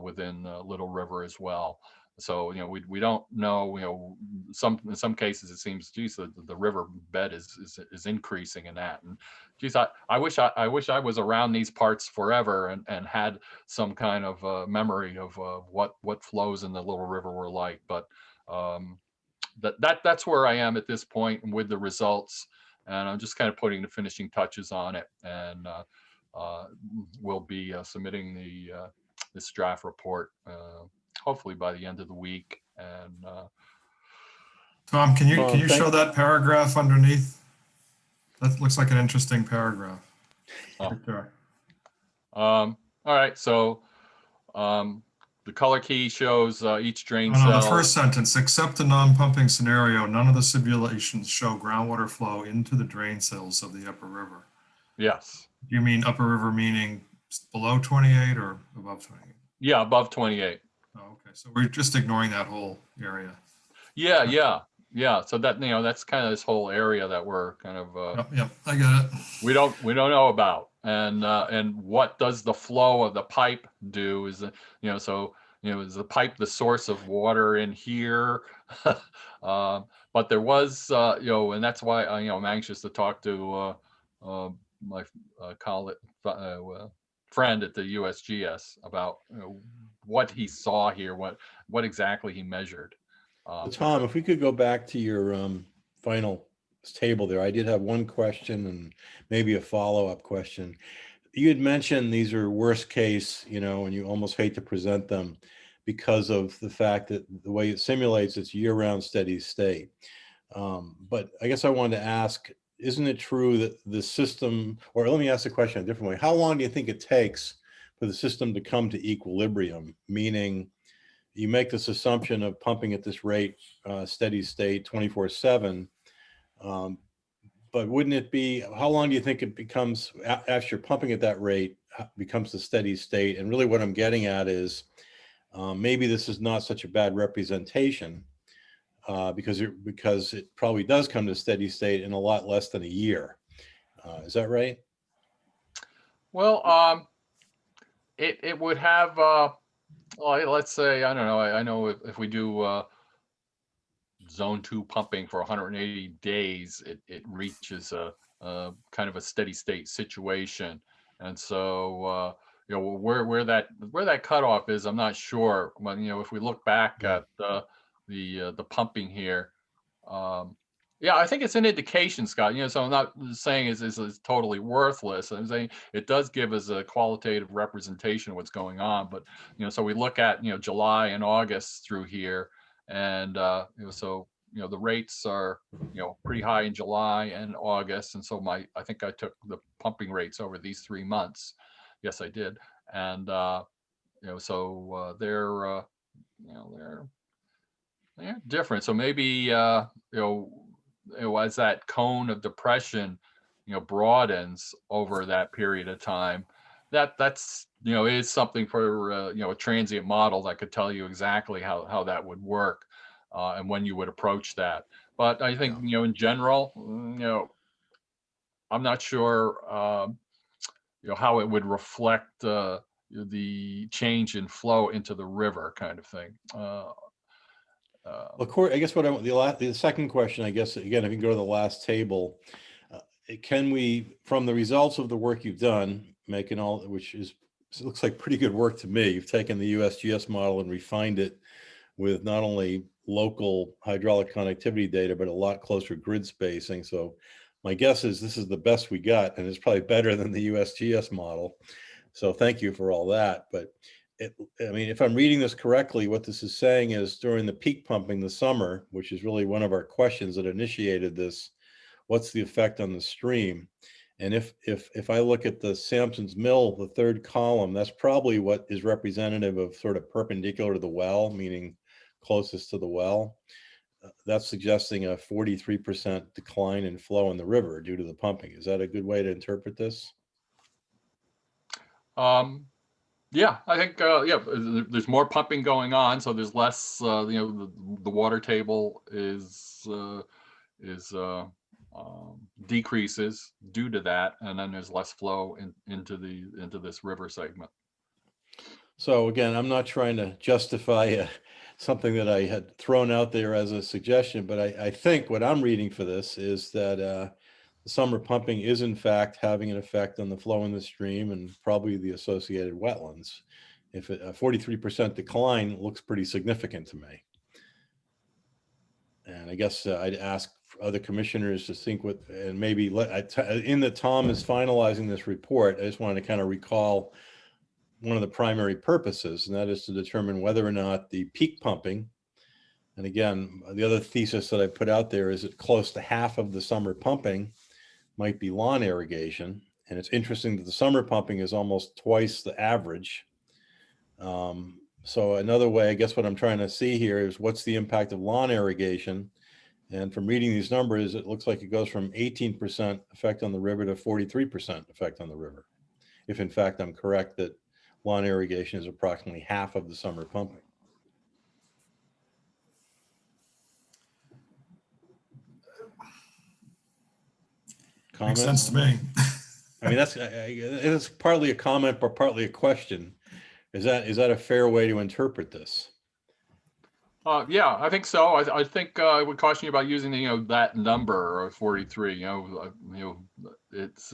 within Little River as well. So we don't know, in some cases it seems, geez, the river bed is increasing in that. And geez, I wish I was around these parts forever and had some kind of memory of what flows in the Little River were like. But that's where I am at this point with the results, and I'm just kind of putting the finishing touches on it. And we'll be submitting this draft report hopefully by the end of the week. And Tom, can you thank- show that paragraph underneath? That looks like an interesting paragraph. Oh. Right there. All right, so the color key shows each drain No, cell. the first sentence, except the non-pumping scenario, none of the simulations show groundwater flow into the drain cells of the upper river. Yes. Do you mean upper river meaning below 28 or above 28? Yeah, above 28. Oh, okay. So we're just ignoring that whole area. Yeah. So that that's kind of this whole area that we're kind of Yep, I get it. we don't know about. And what does the flow of the pipe do? Is is the pipe the source of water in here? But there was and that's why I'm anxious to talk to colleague, friend at the USGS about what he saw here, what exactly he measured. Tom, if we could go back to your final table there, I did have one question and maybe a follow-up question. You had mentioned these are worst case, and you almost hate to present them because of the fact that the way it simulates, it's year-round steady state. But I guess I wanted to ask, isn't it true that the system, or let me ask the question a different way. How long do you think it takes for the system to come to equilibrium? Meaning you make this assumption of pumping at this rate, steady state 24/7. But wouldn't it be, how long do you think it becomes, after you're pumping at that rate, becomes the steady state? And really what I'm getting at is maybe this is not such a bad representation because it probably does come to steady state in a lot less than a year. Is that right? Well, it would have, well, let's say, I don't know, I know if we do zone 2 pumping for 180 days, it reaches a kind of a steady state situation. And so, where that cutoff is, I'm not sure. When, if we look back at the pumping here, yeah, I think it's an indication, Scott. So I'm not saying it's totally worthless. I'm saying it does give us a qualitative representation of what's going on. But so we look at July and August through here, and so the rates are pretty high in July and August, and so I think I took the pumping rates over these 3 months. Yes, I did, and so they're different. So maybe as that cone of depression broadens over that period of time, that's is something for a transient model that could tell you exactly how that would work and when you would approach that. But I think in general, I'm not sure how it would reflect the change in flow into the river kind of thing. Well, Corey, I guess the second question, I guess, again, if you can go to the last table, can we, from the results of the work you've done, making all, which looks like pretty good work to me, you've taken the USGS model and refined it with not only local hydraulic connectivity data, but a lot closer grid spacing. So my guess is this is the best we got, and it's probably better than the USGS model. So thank you for all that. But I mean, if I'm reading this correctly, what this is saying is during the peak pumping this summer, which is really one of our questions that initiated this, what's the effect on the stream? And if I look at the Sampson's Mill, the third column, that's probably what is representative of sort of perpendicular to the well, meaning closest to the well. That's suggesting a 43% decline in flow in the river due to the pumping. Is that a good way to interpret this? Yeah, I think there's more pumping going on, so there's less. The water table is decreases due to that, and then there's less flow into this river segment. So again, I'm not trying to justify something that I had thrown out there as a suggestion, but I think what I'm reading for this is that the summer pumping is in fact having an effect on the flow in the stream and probably the associated wetlands. If a 43% decline looks pretty significant to me. And I guess I'd ask other commissioners to think with, and maybe in that Tom is finalizing this report, I just wanted to kind of recall one of the primary purposes, and that is to determine whether or not the peak pumping, and again, the other thesis that I put out there is that close to half of the summer pumping might be lawn irrigation. And it's interesting that the summer pumping is almost twice the average. So another way, I guess what I'm trying to see here is what's the impact of lawn irrigation? And from reading these numbers, it looks like it goes from 18% effect on the river to 43% effect on the river. If in fact I'm correct that lawn irrigation is approximately half of the summer pumping. Makes sense to me. I mean, it's partly a comment, but partly a question. Is that a fair way to interpret this? Yeah, I think so. I think I would caution you about using that number of 43. It's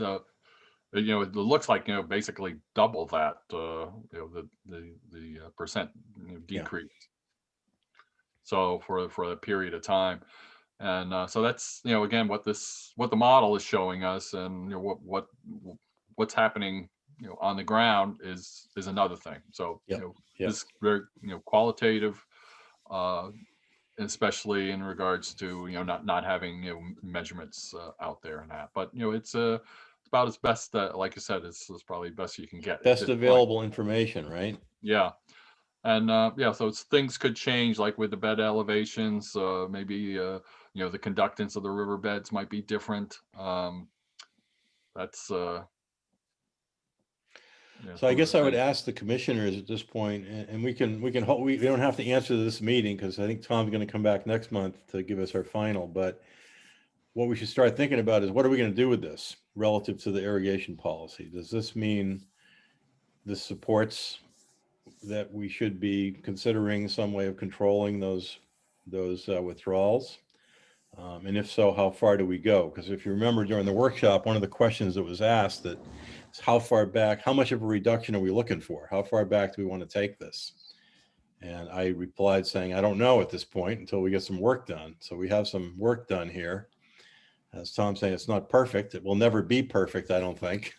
it looks like, basically double that, the percent Yeah. decrease. So for a period of time. And so that's, again, what the model is showing us, and what's happening, on the ground is another thing. So, Yep, yep. this very, qualitative, especially in regards to, not having, measurements out there and that. But, it's about as best that, like I said, it's probably best you can get at Best this point. available information, right? Yeah. And yeah, so things could change, like with the bed elevations, maybe the conductance of the riverbeds might be different. That's So I some of guess the I would things. ask the commissioners at this point, and we don't have to answer this meeting, because I think Tom's going to come back next month to give us our final. But what we should start thinking about is, what are we going to do with this relative to the irrigation policy? Does this mean this supports that we should be considering some way of controlling those withdrawals? And if so, how far do we go? Because if you remember during the workshop, one of the questions that was asked that is, how far back, how much of a reduction are we looking for? How far back do we want to take this? And I replied saying, I don't know at this point until we get some work done. So we have some work done here. As Tom's saying, it's not perfect. It will never be perfect, I don't think.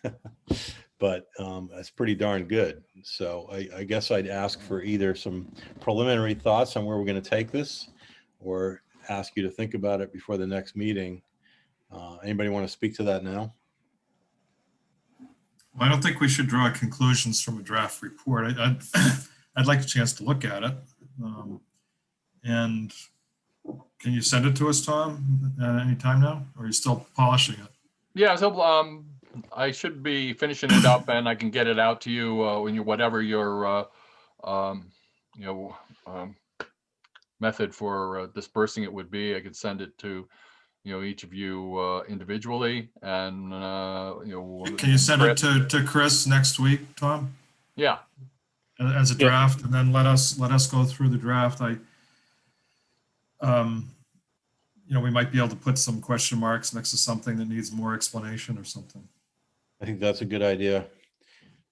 But it's pretty darn good. So I guess I'd ask for either some preliminary thoughts on where we're going to take this, or ask you to think about it before the next meeting. Anybody want to speak to that now? Well, I don't think we should draw conclusions from a draft report. I'd like a chance to look at it. And can you send it to us, Tom, at any time now? Or are you still polishing it? Yeah, so I should be finishing it up, and I can get it out to you when whatever your method for dispersing it would be. I could send it to each of you individually, and Can you send it Chris. to Chris next week, Tom, Yeah. as a draft, and then let us go through the draft? We might be able to put some question marks next to something that needs more explanation or something. I think that's a good idea.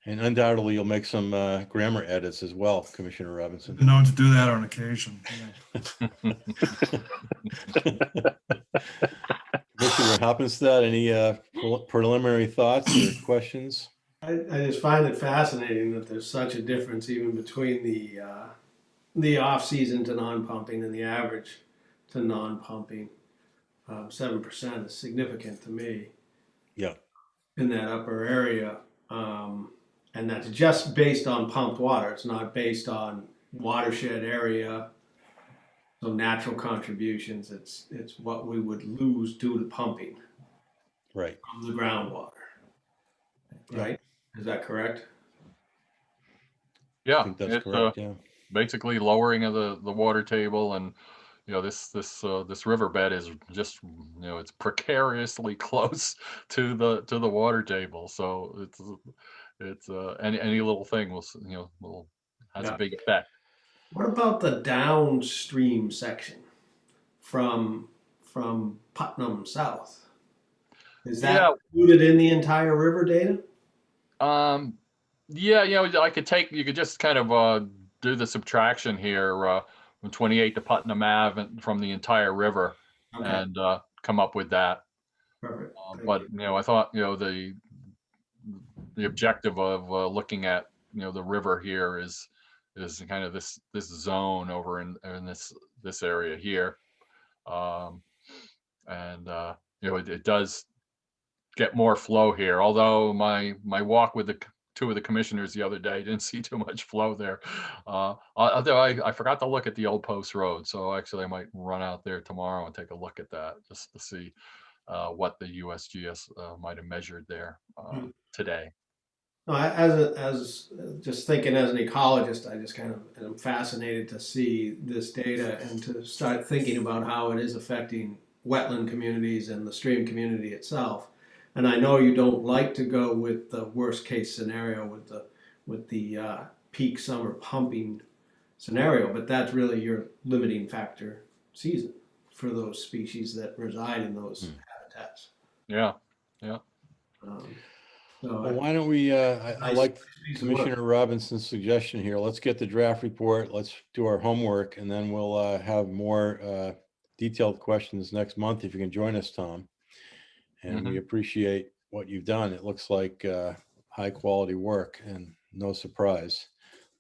And undoubtedly, you'll make some grammar edits as well, Commissioner Robinson. Been known to do that on occasion. Yeah. Commissioner Hoppenstedt, any preliminary thoughts or questions? I just find it fascinating that there's such a difference even between the off season to non-pumping and the average to non-pumping. 7% is significant to me. Yeah. In that upper area, and that's just based on pumped water. It's not based on watershed area, so natural contributions. It's what we would lose due to pumping Right. from the groundwater. Right? Is that correct? I Yeah, think that's it's correct. Yeah. basically lowering of the water table, and this riverbed is just it's precariously close to the water table, so it's any little thing will has a big effect. What about the downstream section from Putnam South? Is that included in the entire river data? Yeah, you could just kind of do the subtraction here from 28 to Putnam Ave and from the entire river, Okay. and come up with that. Perfect. But I thought the objective of looking at the river here is kind of this zone over in this area here, and it does get more flow here. Although my walk with the two of the commissioners the other day didn't see too much flow there. Although I forgot to look at the Old Post Road, so actually I might run out there tomorrow and take a look at that just to see what the USGS might have measured there today. No, as just thinking as an ecologist, I just kind of am fascinated to see this data and to start thinking about how it is affecting wetland communities and the stream community itself. And I know you don't like to go with the worst case scenario with the peak summer pumping scenario, but that's really your limiting factor season for those species that reside in those habitats. Yeah. So Well, why don't we, I Nice like piece of work. Commissioner Robinson's suggestion here. Let's get the draft report. Let's do our homework, and then we'll have more detailed questions next month if you can join us, Tom. And we appreciate what you've done. It looks like high quality work and no surprise.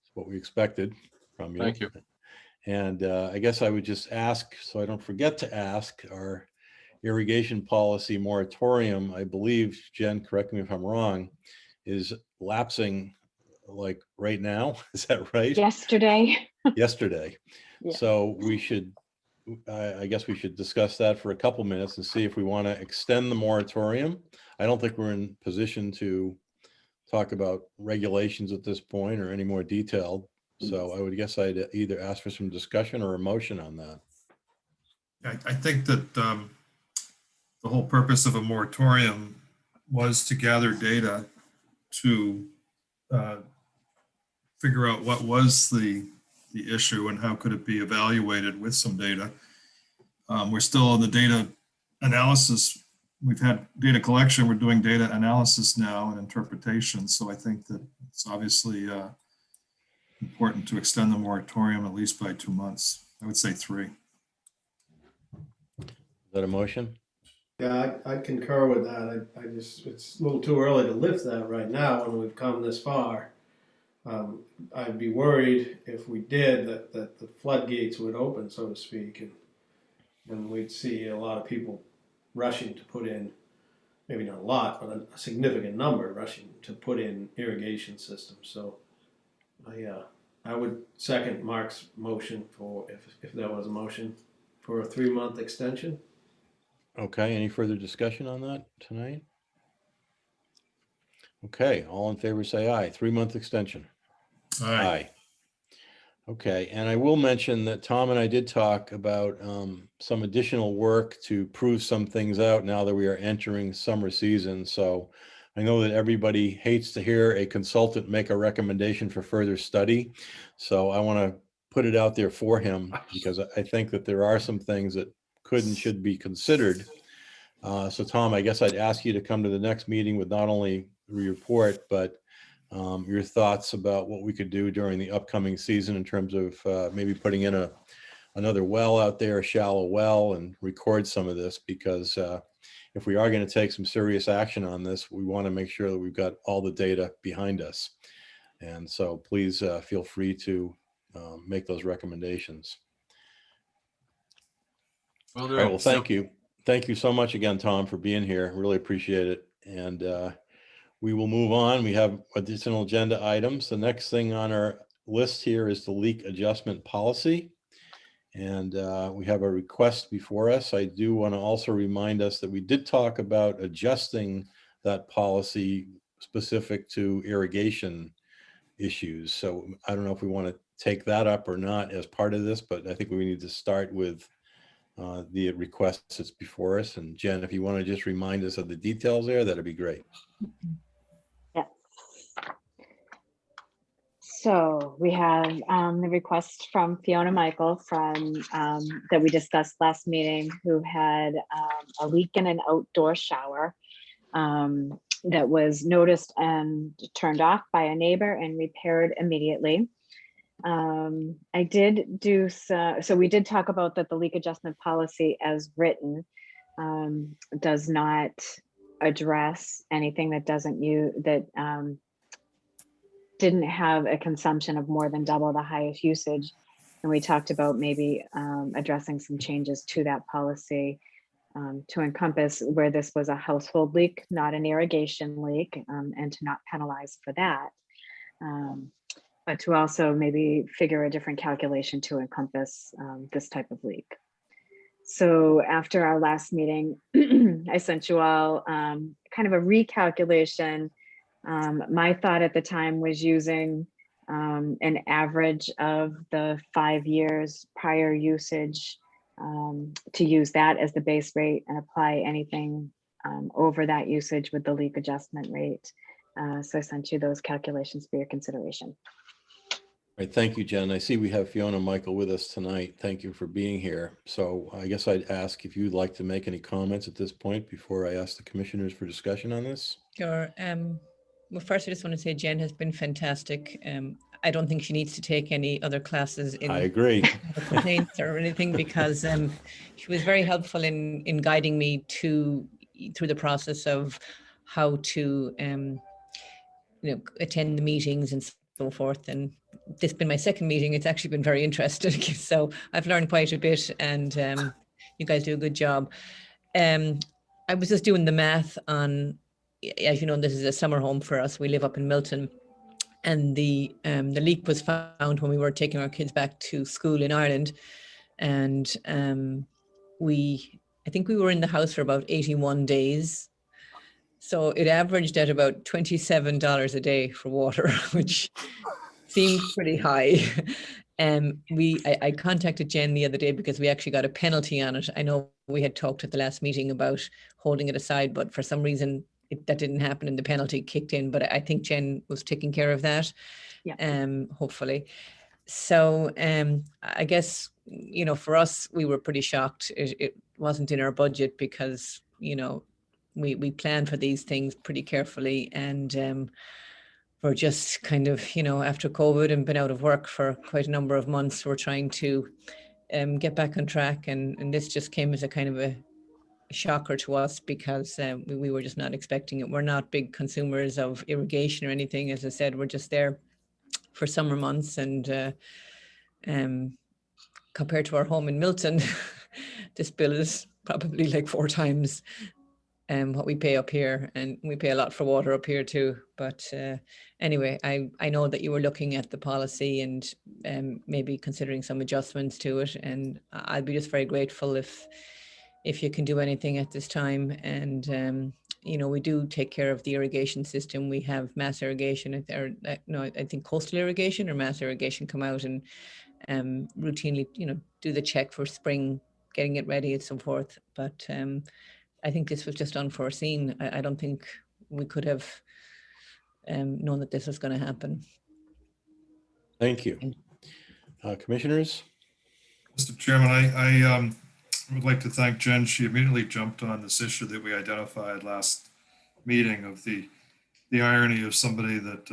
It's what we expected from you. Thank you. And I guess I would just ask, so I don't forget to ask, our irrigation policy moratorium, I believe, Jen, correct me if I'm wrong, is lapsing like right now. Is that right? Yesterday. Yesterday. Yeah. So we should, I guess we should discuss that for a couple minutes and see if we want to extend the moratorium. I don't think we're in position to talk about regulations at this point or any more detailed. So I would guess I'd either ask for some discussion or a motion on that. I think that the whole purpose of a moratorium was to gather data to figure out what was the issue and how could it be evaluated with some data. We're still in the data analysis. We've had data collection. We're doing data analysis now and interpretation. So I think that it's obviously important to extend the moratorium at least by 2 months. I would say 3. Is that a motion? Yeah, I concur with that. I just, it's a little too early to lift that right now when we've come this far. I'd be worried if we did that the floodgates would open, so to speak, and we'd see a lot of people rushing to put in, maybe not a lot, but a significant number rushing to put in irrigation systems. So I would second Mark's motion for, if that was a motion, for a 3-month extension. Okay, any further discussion on that tonight? Okay, all in favor say aye. 3-month extension. Aye. Okay, and I will mention that Tom and I did talk about some additional work to prove some things out now that we are entering summer season. So I know that everybody hates to hear a consultant make a recommendation for further study. So I want to put it out there for him because I think that there are some things that could and should be considered. So Tom, I guess I'd ask you to come to the next meeting with not only the report, but your thoughts about what we could do during the upcoming season in terms of maybe putting in another well out there, a shallow well, and record some of this, because if we are going to take some serious action on this, we want to make sure that we've got all the data behind us. And so please feel free to make those recommendations. Will All do. right, well, thank you. Thank you so much again, Tom, for being here. Really appreciate it. And we will move on. We have additional agenda items. The next thing on our list here is the leak adjustment policy. And we have a request before us. I do want to also remind us that we did talk about adjusting that policy specific to irrigation issues. So I don't know if we want to take that up or not as part of this, but I think we need to start with the request that's before us. And Jen, if you want to just remind us of the details there, that'd be great. Yeah. So we have the request from Fiona Michael from that we discussed last meeting, who had a leak in an outdoor shower that was noticed and turned off by a neighbor and repaired immediately. I did do so we did talk about that the leak adjustment policy as written does not address anything that didn't have a consumption of more than double the highest usage. And we talked about maybe addressing some changes to that policy to encompass where this was a household leak, not an irrigation leak, and to not penalize for that. But to also maybe figure a different calculation to encompass this type of leak. So after our last meeting, I sent you all kind of a recalculation. My thought at the time was using an average of the 5 years prior usage to use that as the base rate and apply anything over that usage with the leak adjustment rate. So I sent you those calculations for your consideration. All right, thank you, Jen. I see we have Fiona Michael with us tonight. Thank you for being here. So I guess I'd ask if you'd like to make any comments at this point before I ask the commissioners for discussion on this. Sure. Well, first, I just want to say Jen has been fantastic. I don't think she needs to take any other classes in I agree. complaints or anything, because she was very helpful in guiding me through the process of how to attend the meetings and so forth. And this has been my second meeting. It's actually been very interesting. So I've learned quite a bit, and you guys do a good job. I was just doing the math on, as you know, this is a summer home for us. We live up in Milton, and the leak was found when we were taking our kids back to school in Ireland, and I think we were in the house for about 81 days. So it averaged at about $27 a day for water, which seemed pretty high. I contacted Jen the other day because we actually got a penalty on it. I know we had talked at the last meeting about holding it aside, but for some reason that didn't happen and the penalty kicked in. But I think Jen was taking care of that. Yeah. Hopefully. So I guess, for us, we were pretty shocked. It wasn't in our budget because, we plan for these things pretty carefully, and we're just kind of, after COVID and been out of work for quite a number of months, we're trying to get back on track. And this just came as a kind of a shocker to us because we were just not expecting it. We're not big consumers of irrigation or anything. As I said, we're just there for summer months, and compared to our home in Milton, this bill is probably like 4 times what we pay up here, and we pay a lot for water up here too. But anyway, I know that you were looking at the policy and maybe considering some adjustments to it, and I'd be just very grateful if you can do anything at this time. And we do take care of the irrigation system. We have mass irrigation, I think coastal irrigation or mass irrigation come out and routinely, do the check for spring, getting it ready and so forth. But I think this was just unforeseen. I don't think we could have known that this was going to happen. Thank you. Commissioners? Mr. Chairman, I would like to thank Jen. She immediately jumped on this issue that we identified last meeting of the irony of somebody that,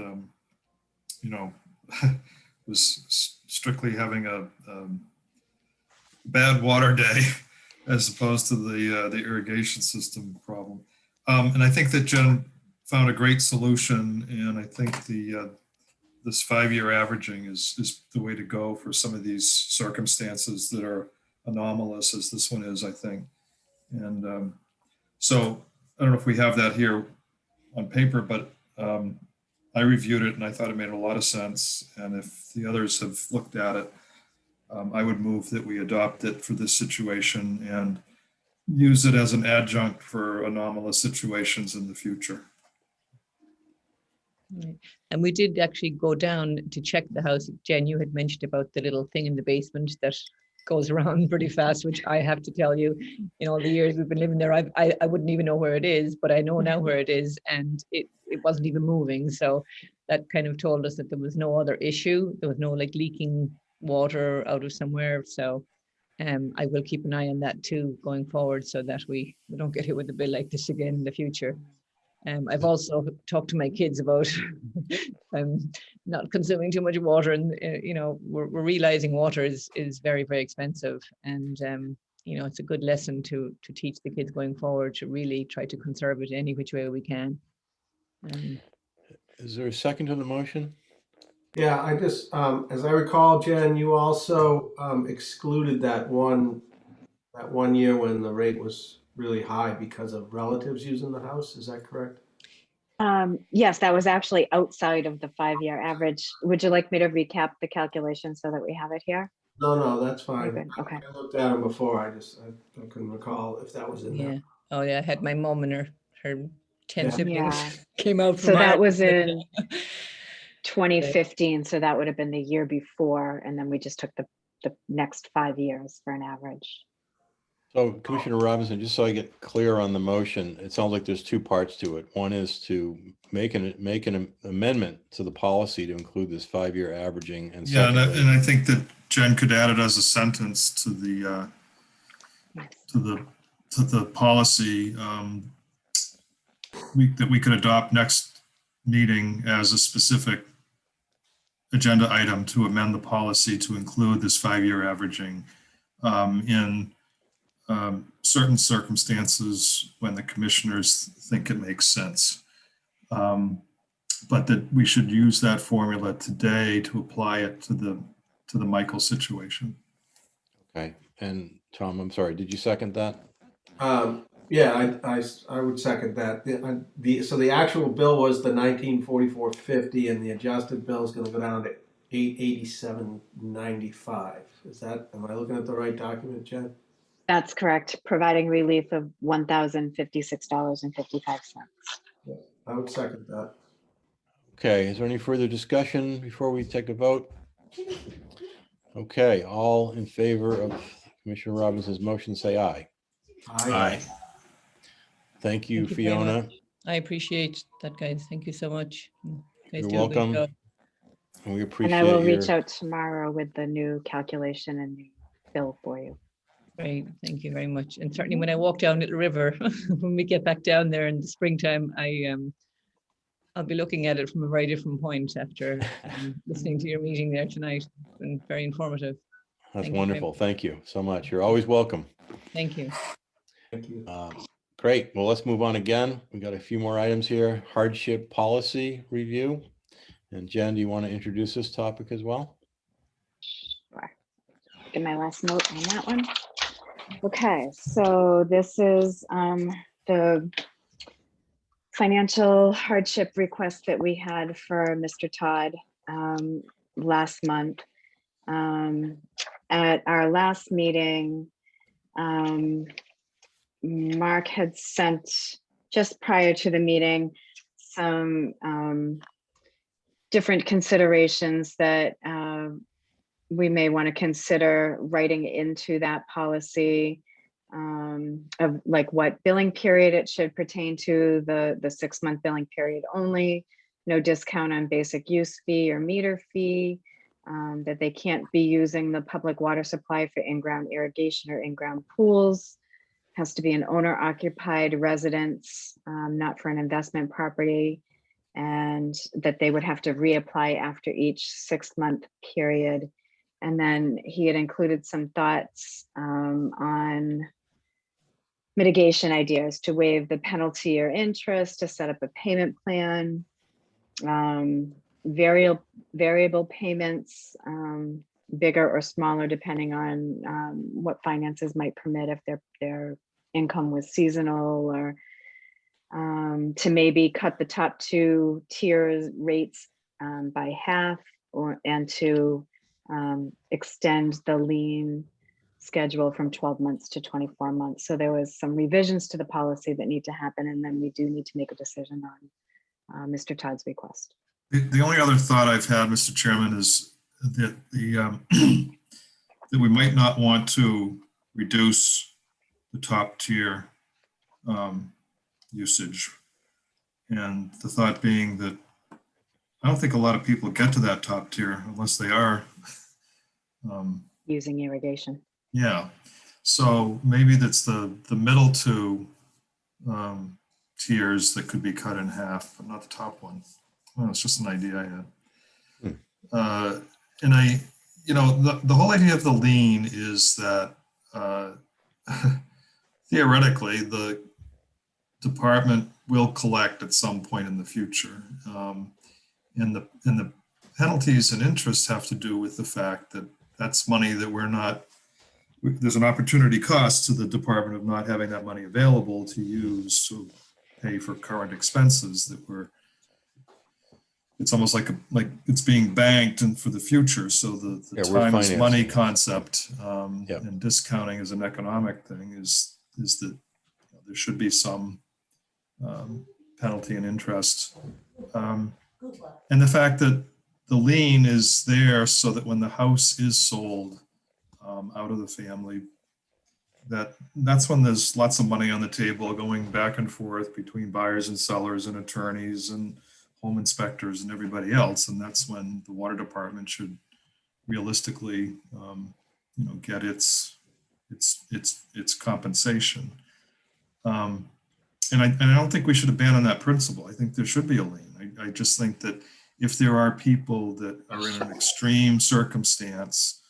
was strictly having a bad water day as opposed to the irrigation system problem. And I think that Jen found a great solution, and I think this 5-year averaging is the way to go for some of these circumstances that are anomalous as this one is, I think. And so I don't know if we have that here on paper, but I reviewed it and I thought it made a lot of sense. And if the others have looked at it, I would move that we adopt it for this situation and use it as an adjunct for anomalous situations in the future. And we did actually go down to check the house. Jen, you had mentioned about the little thing in the basement that goes around pretty fast, which I have to tell you, in all the years we've been living there, I wouldn't even know where it is, but I know now where it is, and it wasn't even moving. So that kind of told us that there was no other issue. There was no like leaking water out of somewhere. So I will keep an eye on that too going forward, so that we don't get hit with a bill like this again in the future. I've also talked to my kids about not consuming too much water, and we're realizing water is very, very expensive, and it's a good lesson to teach the kids going forward to really try to conserve it any which way we can. Is there a second to the motion? Yeah, I just, as I recall, Jen, you also excluded that one year when the rate was really high because of relatives using the house. Is that correct? Yes, that was actually outside of the 5-year average. Would you like me to recap the calculation so that we have it here? No, that's fine. Good. Okay. I looked at them before. I couldn't recall if that was in there. Yeah. Oh yeah, I had my mom and her 10 siblings Yeah. came out. So that was in 2015. So that would have been the year before, and then we just took the next 5 years for an average. So Commissioner Robinson, just so I get clear on the motion, it sounds like there's 2 parts to it. One is to make an amendment to the policy to include this 5-year averaging. And Yeah, secondly, and I think that Jen could add it as a sentence to the policy that we could adopt next meeting as a specific agenda item to amend the policy to include this 5-year averaging in certain circumstances when the commissioners think it makes sense. But that we should use that formula today to apply it to the Michael situation. Okay, and Tom, I'm sorry, did you second that? Yeah, I would second that. So the actual bill was the 1944.50, and the adjusted bill is going to go down to 887.95. Is that? Am I looking at the right document, Jen? That's correct, providing relief of $1,056.55. I would second that. Okay, is there any further discussion before we take a vote? Okay, all in favor of Commissioner Robbins's motion, say aye. Aye. Thank you, Thank you very Fiona. much. I appreciate that, guys. Thank you so much. You guys You're do a good welcome. job. And we And appreciate I will your, reach out tomorrow with the new calculation and the bill for you. Great, thank you very much. And certainly when I walk down Little River, when we get back down there in the springtime, I'll be looking at it from a very different point after listening to your meeting there tonight. It's been very informative. that's Thank you very wonderful. Thank you so much. You're always welcome. Thank you. Thank you. Great. Well, let's move on again. We got a few more items here. Hardship policy review. And Jen, do you want to introduce this topic as well? Sure. Get my last note on that one. Okay, so this is the financial hardship request that we had for Mr. Todd last month. At our last meeting, Mark had sent, just prior to the meeting, some different considerations that we may want to consider writing into that policy, of like what billing period it should pertain to, the 6-month billing period only, no discount on basic use fee or meter fee, that they can't be using the public water supply for in-ground irrigation or in-ground pools, has to be an owner occupied residence, not for an investment property, and that they would have to reapply after each 6-month period. And then he had included some thoughts on mitigation ideas to waive the penalty or interest, to set up a payment plan, variable payments, bigger or smaller depending on what finances might permit, if their income was seasonal, or to maybe cut the top 2 tiers rates by half, and to extend the lien schedule from 12 months to 24 months. So there was some revisions to the policy that need to happen, and then we do need to make a decision on Mr. Todd's request. The only other thought I've had, Mr. Chairman, is that that we might not want to reduce the top tier usage. And the thought being that I don't think a lot of people get to that top tier unless they are Using irrigation. yeah. So maybe that's the middle 2 tiers that could be cut in half, but not the top one. Well, it's just an idea I had. And the whole idea of the lien is that theoretically the department will collect at some point in the future. And the penalties and interests have to do with the fact that that's money that there's an opportunity cost to the department of not having that money available to use to pay for current expenses that it's almost like it's being banked and for the future. So the time is money concept and discounting as an economic thing is that there should be some penalty and interest. And the fact that the lien is there so that when the house is sold out of the family, that's when there's lots of money on the table going back and forth between buyers and sellers and attorneys and home inspectors and everybody else. And that's when the water department should realistically, get its compensation. And I don't think we should abandon that principle. I think there should be a lien. I just think that if there are people that are in an extreme circumstance,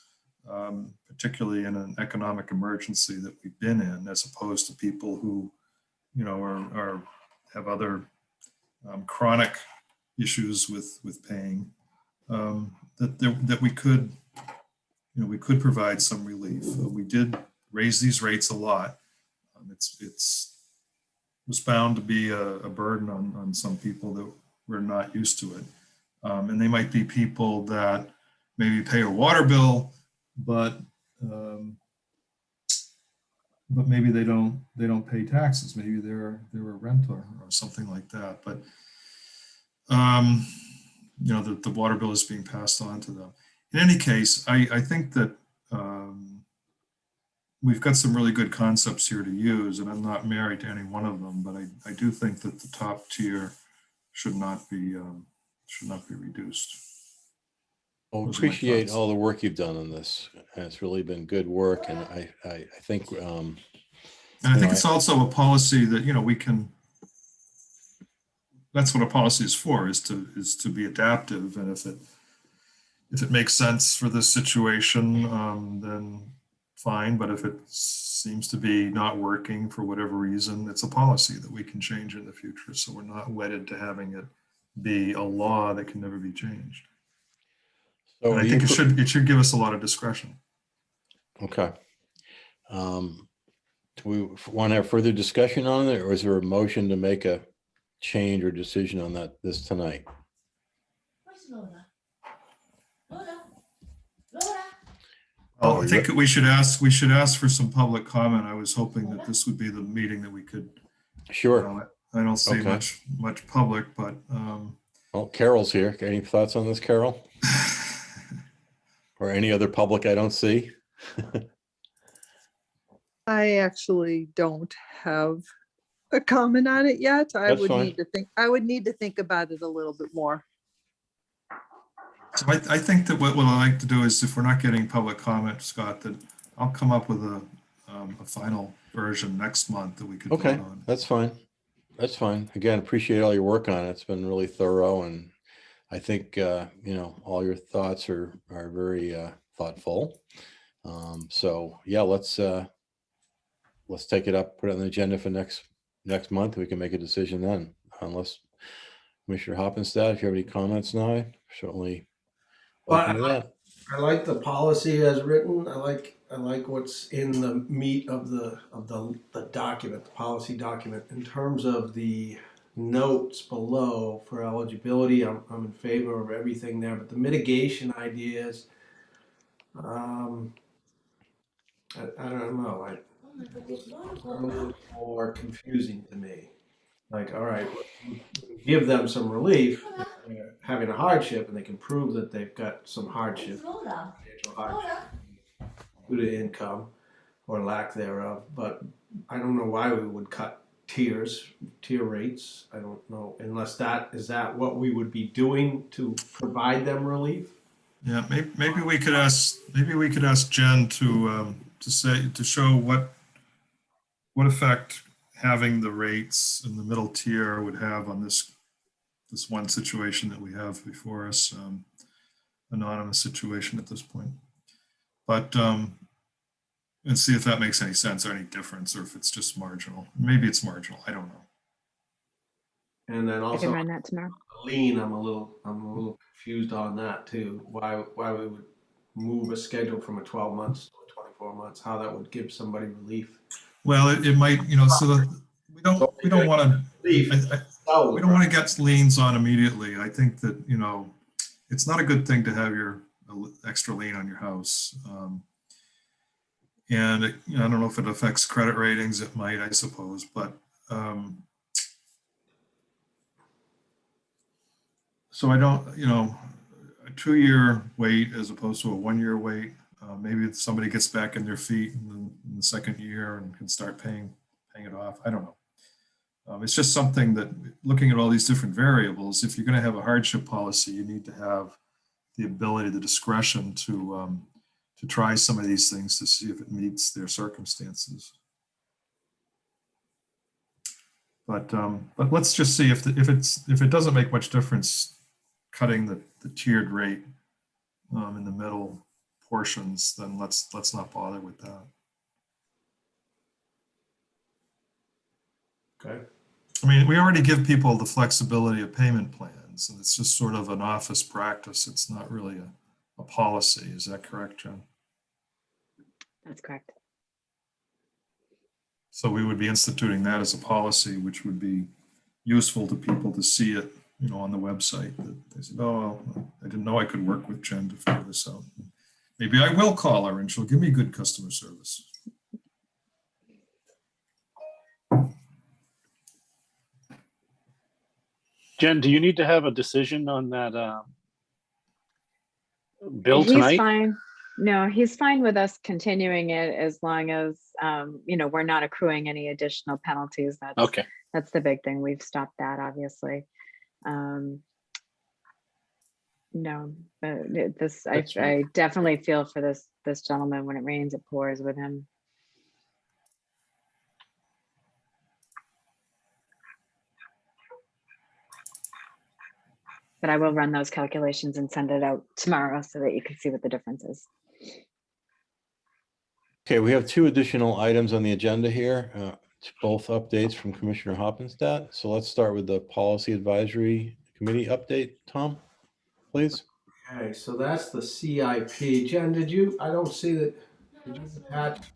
particularly in an economic emergency that we've been in, as opposed to people who, you know, have other chronic issues with paying, that we could, you know, we could provide some relief. We did raise these rates a lot. It's was bound to be a burden on some people that were not used to it. And they might be people that maybe pay a water bill, but maybe they don't pay taxes. Maybe they're a renter or something like that. But you know, the water bill is being passed on to them. In any case, I think that we've got some really good concepts here to use, and I'm not married to any one of them, but I do think that the top tier should not be reduced. Well, Those are my appreciate thoughts. all the work you've done on this. And it's really been good work, and I think And I think know, it's also a policy that, you know, we can, that's what a policy is for, is to be adaptive. And if it makes sense for this situation, then fine. But if it seems to be not working for whatever reason, it's a policy that we can change in the future. So we're not wedded to having it be a law that can never be changed. so And are I think you it should give us a lot of discretion. okay. Do we want to have further discussion on it, or is there a motion to make a change or decision on this tonight? Oh, I think we should ask for some public comment. I was hoping that this would be the meeting that we could. Sure. I don't see Okay. much public, but Well, Carol's here. Any thoughts on this, Carol? Or any other public I don't see? I actually don't have a comment on it yet. I That's would fine. need to think, I would need to think about it a little bit more. so I think that what I like to do is, if we're not getting public comment, Scott, that I'll come up with a final version next month that we could vote Okay, on. that's fine. That's fine. Again, appreciate all your work on it. It's been really thorough, and I think you know, all your thoughts are very thoughtful. So yeah, let's take it up, put it on the agenda for next month. We can make a decision then, unless Commissioner Hoppenstad, if you have any comments now, certainly open to that. I like the policy as written. I like what's in the meat of the document, the policy document. In terms of the notes below for eligibility, I'm in favor of everything there. But the mitigation ideas, I don't know. A little more confusing to me. Like, all right, give them some relief if they're having a hardship, and they can prove that they've got some hardship, financial hardship due to income or lack thereof. But I don't know why we would cut tier rates. I don't know, unless is that what we would be doing to provide them relief? Yeah, maybe we could ask Jen to show what effect having the rates in the middle tier would have on this one situation that we have before us, anonymous situation at this point. But and see if that makes any sense or any difference, or if it's just marginal. Maybe it's marginal. I don't know. And then I can also run that tomorrow. lean, I'm a little confused on that too. Why we would move a schedule from a 12 months to a 24 months? How that would give somebody relief? Well, it might, you know, so that we don't want to. Relief. We don't want to get liens on immediately. I think that, you know, it's not a good thing to have your extra lien on your house. And it, you know, I don't know if it affects credit ratings. It might, I suppose, but so I don't, you know, a 2-year wait as opposed to a 1-year wait. Maybe if somebody gets back in their feet in the second year and can start paying it off. I don't know. It's just something that, looking at all these different variables, if you're going to have a hardship policy, you need to have the ability, the discretion to try some of these things to see if it meets their circumstances. But let's just see if if it doesn't make much difference cutting the tiered rate in the middle portions, then let's not bother with that. Okay. I mean, we already give people the flexibility of payment plans, and it's just sort of an office practice. It's not really a policy. Is that correct, Jen? That's correct. So we would be instituting that as a policy, which would be useful to people to see it, you know, on the website. That they said, oh, well, I didn't know I could work with Jen to figure this out. Maybe I will call her and she'll give me good customer service. Jen, do you need to have a decision on that bill He's tonight? fine. No, he's fine with us continuing it as long as, you know, we're not accruing any additional penalties. Okay. That's the big thing. We've stopped that, obviously. No, but I definitely feel for this gentleman. When it rains, it pours with him. But I will run those calculations and send it out tomorrow so that you can see what the difference is. Okay, we have two additional items on the agenda here, both updates from Commissioner Hoppenstadt. So let's start with the Policy Advisory Committee update. Tom, please. Okay, so that's the CIP. Jen, I don't see that, did you attach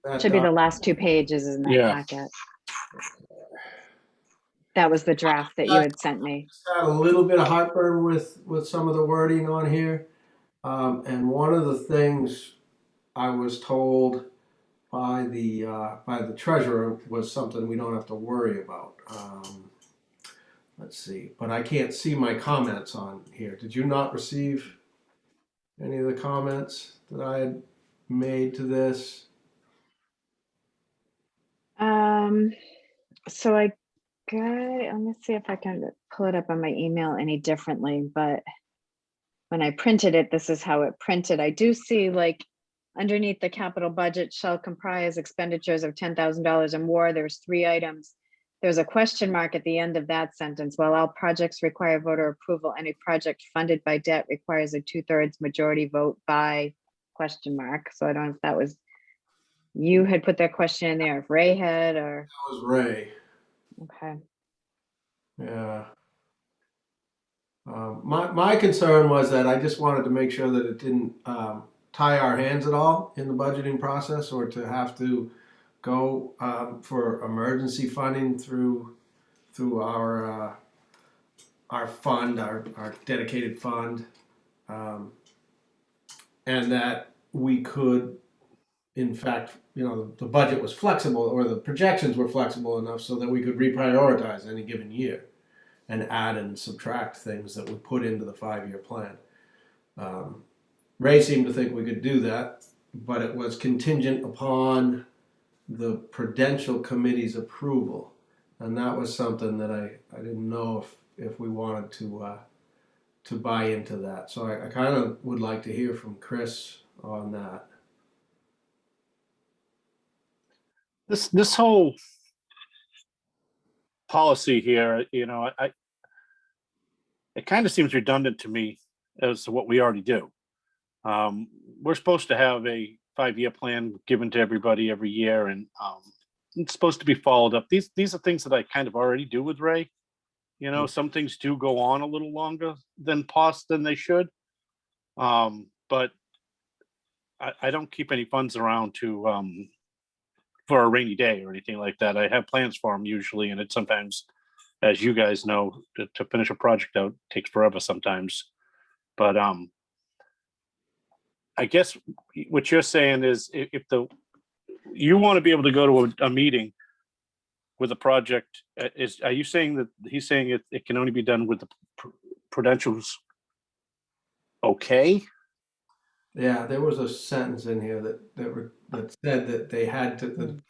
that? Should be the last 2 pages in that Yeah. packet. That was the draft that you had sent me. Had a little bit of heartburn with some of the wording on here. And one of the things I was told by the treasurer was something we don't have to worry about. Let's see, but I can't see my comments on here. Did you not receive any of the comments that I had made to this? So I got, let me see if I can pull it up on my email any differently, but when I printed it, this is how it printed. I do see, like, underneath the capital budget shall comprise expenditures of $10,000 or more. There's 3 items. There's a question mark at the end of that sentence. While all projects require voter approval, any project funded by debt requires a 2/3 majority vote by question mark. So I don't know if that was, you had put that question in there, if Ray had, or, That was Ray. okay. Yeah. My concern was that I just wanted to make sure that it didn't tie our hands at all in the budgeting process, or to have to go for emergency funding through our fund, our dedicated fund, and that we could, in fact, you know, the budget was flexible, or the projections were flexible enough so that we could reprioritize any given year and add and subtract things that we put into the 5-year plan. Ray seemed to think we could do that, but it was contingent upon the Prudential Committee's approval. And that was something that I didn't know if we wanted to buy into that. So I kind of would like to hear from Chris on that. This whole policy here, you know, it kind of seems redundant to me as to what we already do. We're supposed to have a 5-year plan given to everybody every year, and it's supposed to be followed up. These are things that I kind of already do with Ray. You know, some things do go on a little longer than they should. But I don't keep any funds around to for a rainy day or anything like that. I have plans for them usually, and it sometimes, as you guys know, to finish a project out takes forever sometimes. But I guess what you're saying is, if you want to be able to go to a meeting with a project, are you saying that he's saying it can only be done with the Prudential's okay? Yeah, there was a sentence in here that said that they had to, the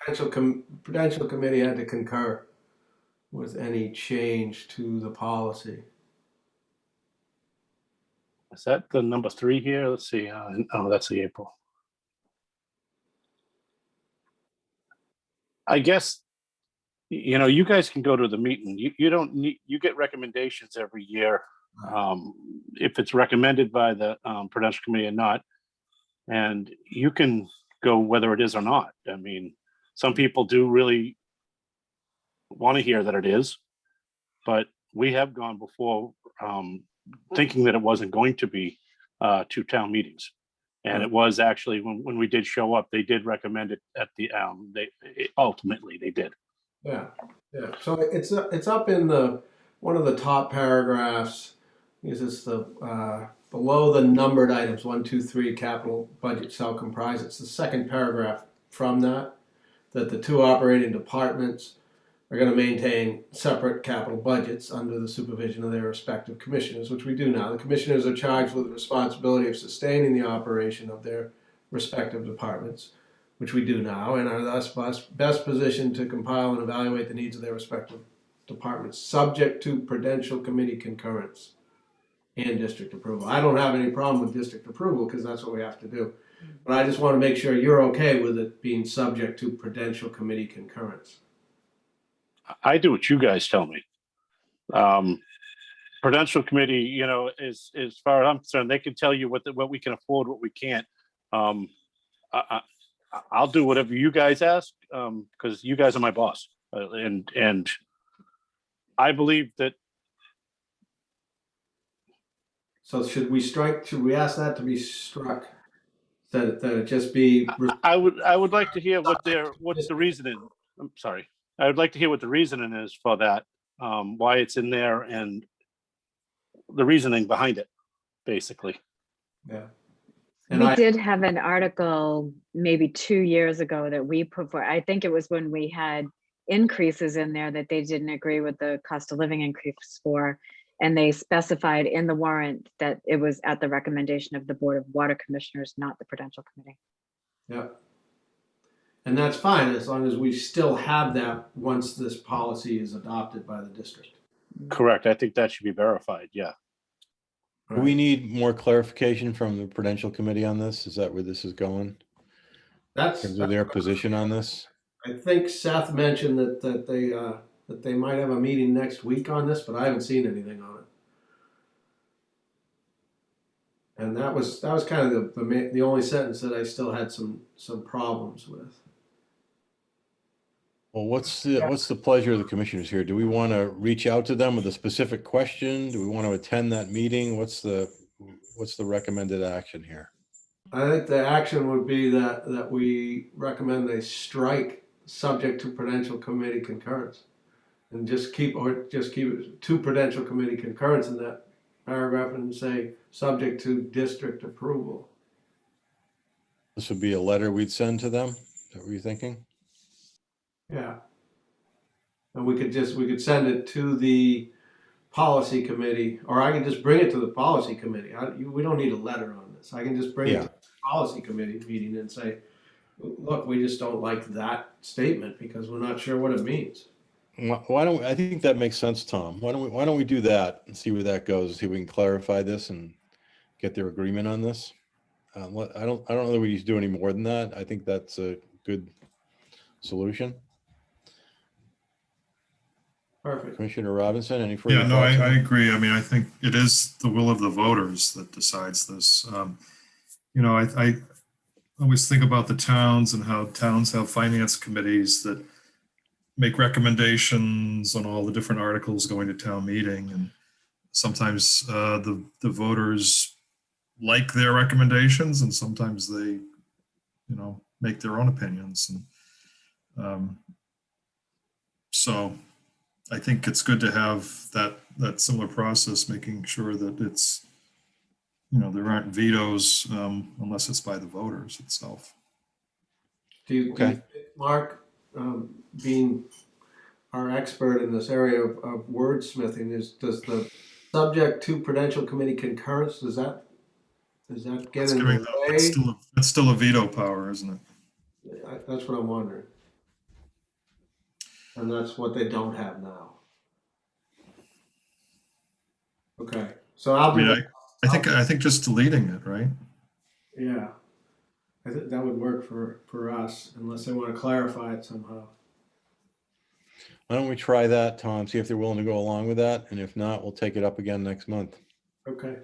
Prudential Committee had to concur with any change to the policy. Is that the number 3 here? Let's see. Oh, that's the April. I guess, you know, you guys can go to the meeting. You don't need, you get recommendations every year. If it's recommended by the Prudential Committee or not, and you can go whether it is or not. I mean, some people do really want to hear that it is, but we have gone before thinking that it wasn't going to be 2 town meetings. And it was actually, when we did show up, they did recommend it at the, ultimately they did. Yeah, yeah. So it's up in the one of the top paragraphs. Is this the below the numbered items 1, 2, 3 capital budget shall comprise? It's the second paragraph from that the 2 operating departments are going to maintain separate capital budgets under the supervision of their respective commissioners, which we do now. The commissioners are charged with the responsibility of sustaining the operation of their respective departments, which we do now, and are thus best positioned to compile and evaluate the needs of their respective departments, subject to Prudential Committee concurrence and district approval. I don't have any problem with district approval because that's what we have to do. But I just want to make sure you're okay with it being subject to Prudential Committee concurrence. I do what you guys tell me. Prudential Committee, you know, as far as I'm concerned, they can tell you what we can afford, what we can't. I'll do whatever you guys ask, because you guys are my boss, and I believe that. So should we ask that to be struck? That it just be. I would like to hear what the reasoning. I'm sorry. I would like to hear what the reasoning is for that, why it's in there, and the reasoning behind it, basically. Yeah. We did have an article maybe 2 years ago that we put for, I think it was when we had increases in there that they didn't agree with the cost of living increase for, and they specified in the warrant that it was at the recommendation of the Board of Water Commissioners, not the Prudential Committee. Yeah. And that's fine as long as we still have that once this policy is adopted by the district. Correct. I think that should be verified. Yeah. Do we need more clarification from the Prudential Committee on this? Is that where this is going? That's In terms of their position on this? I think Seth mentioned that they might have a meeting next week on this, but I haven't seen anything on it. And that was kind of the only sentence that I still had some problems with. Well, what's the pleasure of the commissioners here? Do we want to reach out to them with a specific question? Do we want to attend that meeting? What's the recommended action here? I think the action would be that we recommend they strike subject to Prudential Committee concurrence, and just keep it to Prudential Committee concurrence in that paragraph and say subject to district approval. This would be a letter we'd send to them. Is that what you're thinking? Yeah. And we could send it to the policy committee, or I can just bring it to the policy committee. We don't need a letter on this. I can just bring it to the policy committee meeting and say, look, we just don't like that statement because we're not sure what it means. Why don't I think that makes sense, Tom? Why don't we do that and see where that goes? See if we can clarify this and get their agreement on this. I don't know that we need to do any more than that. I think that's a good solution. Perfect. Commissioner Robinson, any further? Yeah, no, I agree. I mean, I think it is the will of the voters that decides this. You know, I always think about the towns and how towns have finance committees that make recommendations on all the different articles going to town meeting. And sometimes the voters like their recommendations, and sometimes they, you know, make their own opinions. And so I think it's good to have that similar process, making sure that it's, you know, there aren't vetoes unless it's by the voters itself. Do you think, Mark, being our expert in this area of wordsmithing, does the subject to Prudential Committee concurrence, does that get in the way? That's still a veto power, isn't it? That's what I'm wondering. And that's what they don't have now. Okay, so I think just deleting it, right? Yeah, I think that would work for us, unless they want to clarify it somehow. Why don't we try that, Tom, see if they're willing to go along with that, and if not, we'll take it up again next month. Okay.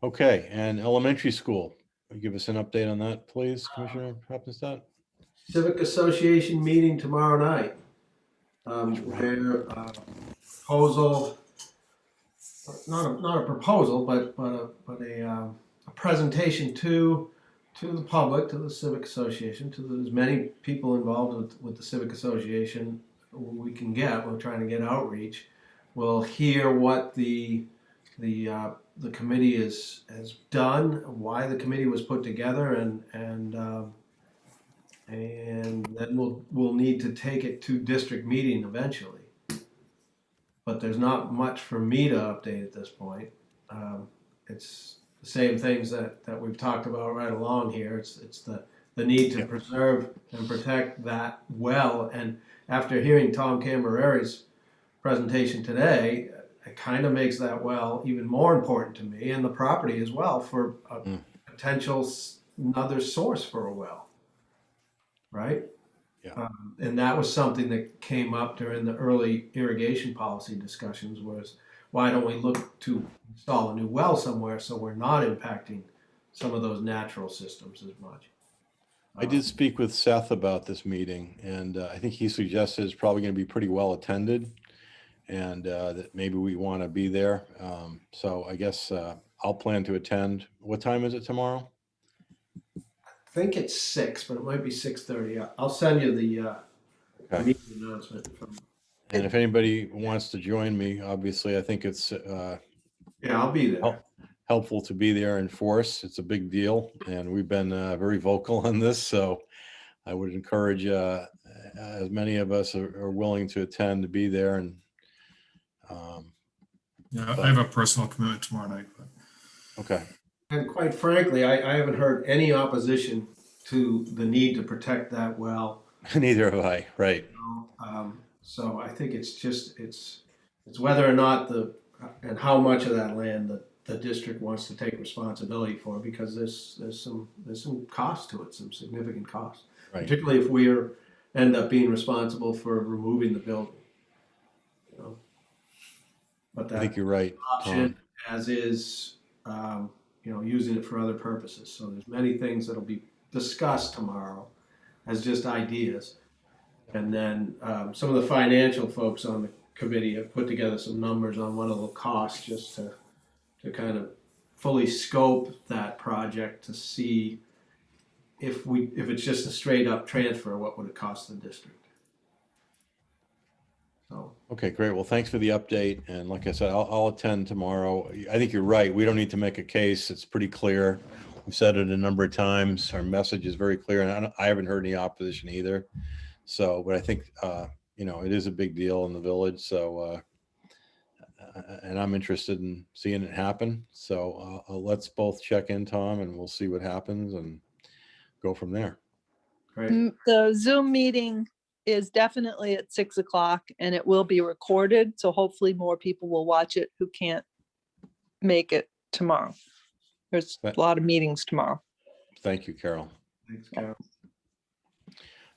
Okay, and elementary school, give us an update on that, please, Commissioner Hoppenstadt? Civic Association meeting tomorrow night. Their proposal, not a proposal, but a presentation to the public, to the Civic Association, to as many people involved with the Civic Association we can get. We're trying to get outreach. We'll hear what the committee has done, why the committee was put together, and then we'll need to take it to district meeting eventually. But there's not much for me to update at this point. It's the same things that we've talked about right along here. It's the need to preserve and protect that well. And after hearing Tom Cambereri's presentation today, it kind of makes that well even more important to me, and the property as well, for a potential another source for a well, right? Yeah. And that was something that came up during the early irrigation policy discussions, was why don't we look to install a new well somewhere so we're not impacting some of those natural systems as much. I did speak with Seth about this meeting, and I think he suggested it's probably going to be pretty well attended, and that maybe we want to be there. So I guess I'll plan to attend. What time is it tomorrow? I think it's 6, but it might be 6:30. I'll send you the Okay. meeting announcement from. And if anybody wants to join me, obviously, I think it's Yeah, I'll be there. helpful to be there in force. It's a big deal, and we've been very vocal on this. So I would encourage as many of us are willing to attend to be there. And Yeah, I have a personal commitment tomorrow night, but okay. And quite frankly, I haven't heard any opposition to the need to protect that well. Neither have I. Right. So I think it's just, it's whether or not and how much of that land that the district wants to take responsibility for, because there's some cost to it, some significant cost. Right. Particularly if we end up being responsible for removing the building. You know? But I think that you're right, option, Tom. as is, using it for other purposes. So there's many things that'll be discussed tomorrow as just ideas. And then some of the financial folks on the committee have put together some numbers on what it'll cost, just to kind of fully scope that project to see if it's just a straight up transfer, what would it cost the district? So. Okay, great. Well, thanks for the update. And like I said, I'll attend tomorrow. I think you're right. We don't need to make a case. It's pretty clear. We've said it a number of times. Our message is very clear, and I haven't heard any opposition either. So, but I think, it is a big deal in the village. So, and I'm interested in seeing it happen. So let's both check in, Tom, and we'll see what happens and go from there. Great. The Zoom meeting is definitely at 6 o'clock, and it will be recorded. So hopefully more people will watch it who can't make it tomorrow. There's a lot of meetings tomorrow. Thank you, Carol. Thanks, Carol.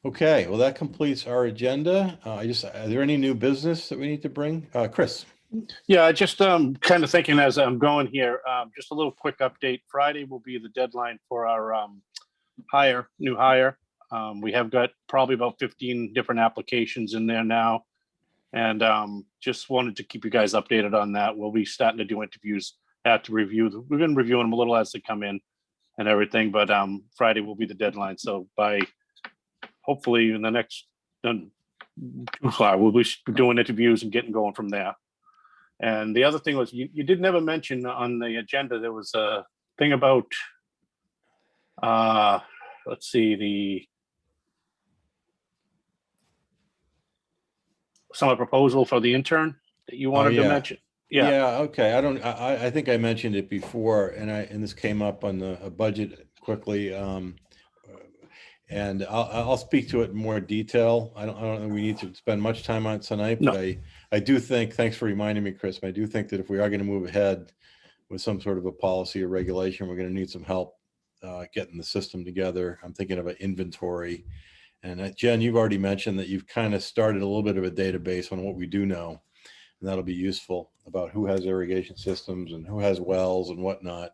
Okay, well, that completes our agenda. Are there any new business that we need to bring? Chris? Yeah, just kind of thinking as I'm going here, just a little quick update. Friday will be the deadline for our new hire. We have got probably about 15 different applications in there now. And just wanted to keep you guys updated on that. We'll be starting to do interviews, we're going to review them a little as they come in and everything, but Friday will be the deadline. So by hopefully in the next, we'll be doing interviews and getting going from there. And the other thing was, you did never mention on the agenda, there was a thing about, let's see, some proposal for the intern that you wanted to mention. Yeah. Okay. I think I mentioned it before, and this came up on the budget quickly. And I'll speak to it in more detail. I don't think we need to spend much time on it tonight, but I do think, thanks for reminding me, Chris, I do think that if we are going to move ahead with some sort of a policy or regulation, we're going to need some help getting the system together. I'm thinking of an inventory And Jen, you've already mentioned that you've kind of started a little bit of a database on what we do know. And that'll be useful about who has irrigation systems and who has wells and whatnot.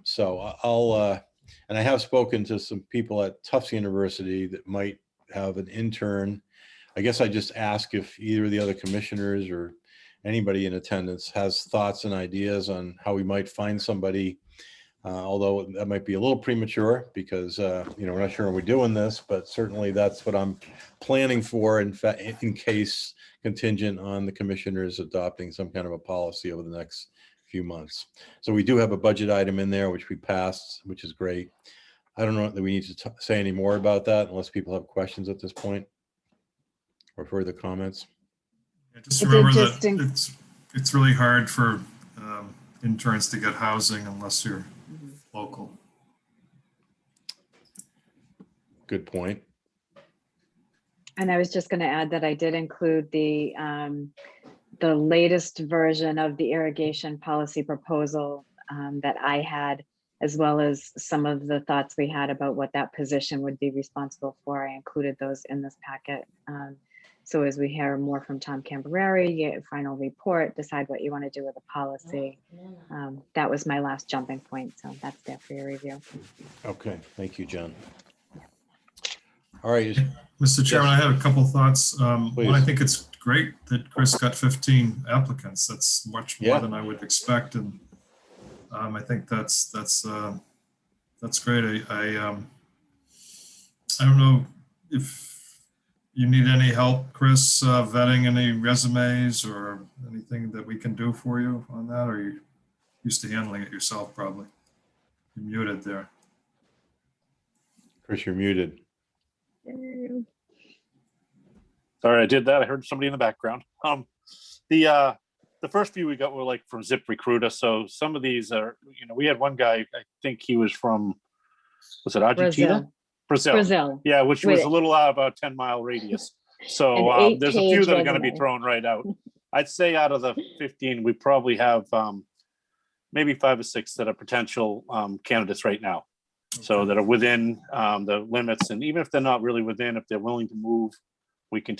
So I'll, and I have spoken to some people at Tufts University that might have an intern. I guess I just ask if either of the other commissioners or anybody in attendance has thoughts and ideas on how we might find somebody. Although that might be a little premature because, we're not sure when we're doing this, but certainly that's what I'm planning for in case contingent on the commissioners adopting some kind of a policy over the next few months. So we do have a budget item in there, which we passed, which is great. I don't know that we need to say any more about that unless people have questions at this point or further comments. Yeah, just It did remember just that it's really hard for interns to get housing unless you're local. Good point. And I was just going to add that I did include the latest version of the irrigation policy proposal that I had, as well as some of the thoughts we had about what that position would be responsible for. I included those in this packet. So as we hear more from Tom Cambereri, get a final report, decide what you want to do with the policy. That was my last jumping point. So that's there for your review. Okay, thank you, Jen. All right. Mr. Chairman, Yes. I have a couple thoughts. One, Please. I think it's great that Chris got 15 applicants. That's much more Yeah. than I would expect, and I think that's great. I don't know if you need any help, Chris, vetting any resumes or anything that we can do for you on that, or you used to handling it yourself, probably. You're muted there. Chris, you're muted. Sorry, I did that. I heard somebody in the background. The first few we got were like from ZipRecruiter. So some of these are, we had one guy, I think he was from, was it Argentina? Brazil. Yeah, which was a little out of a 10-mile radius. So there's a few that are going to be thrown right out. I'd say out of the 15, we probably have maybe 5 or 6 that are potential candidates right now. So that are within the limits, and even if they're not really within, if they're willing to move, we can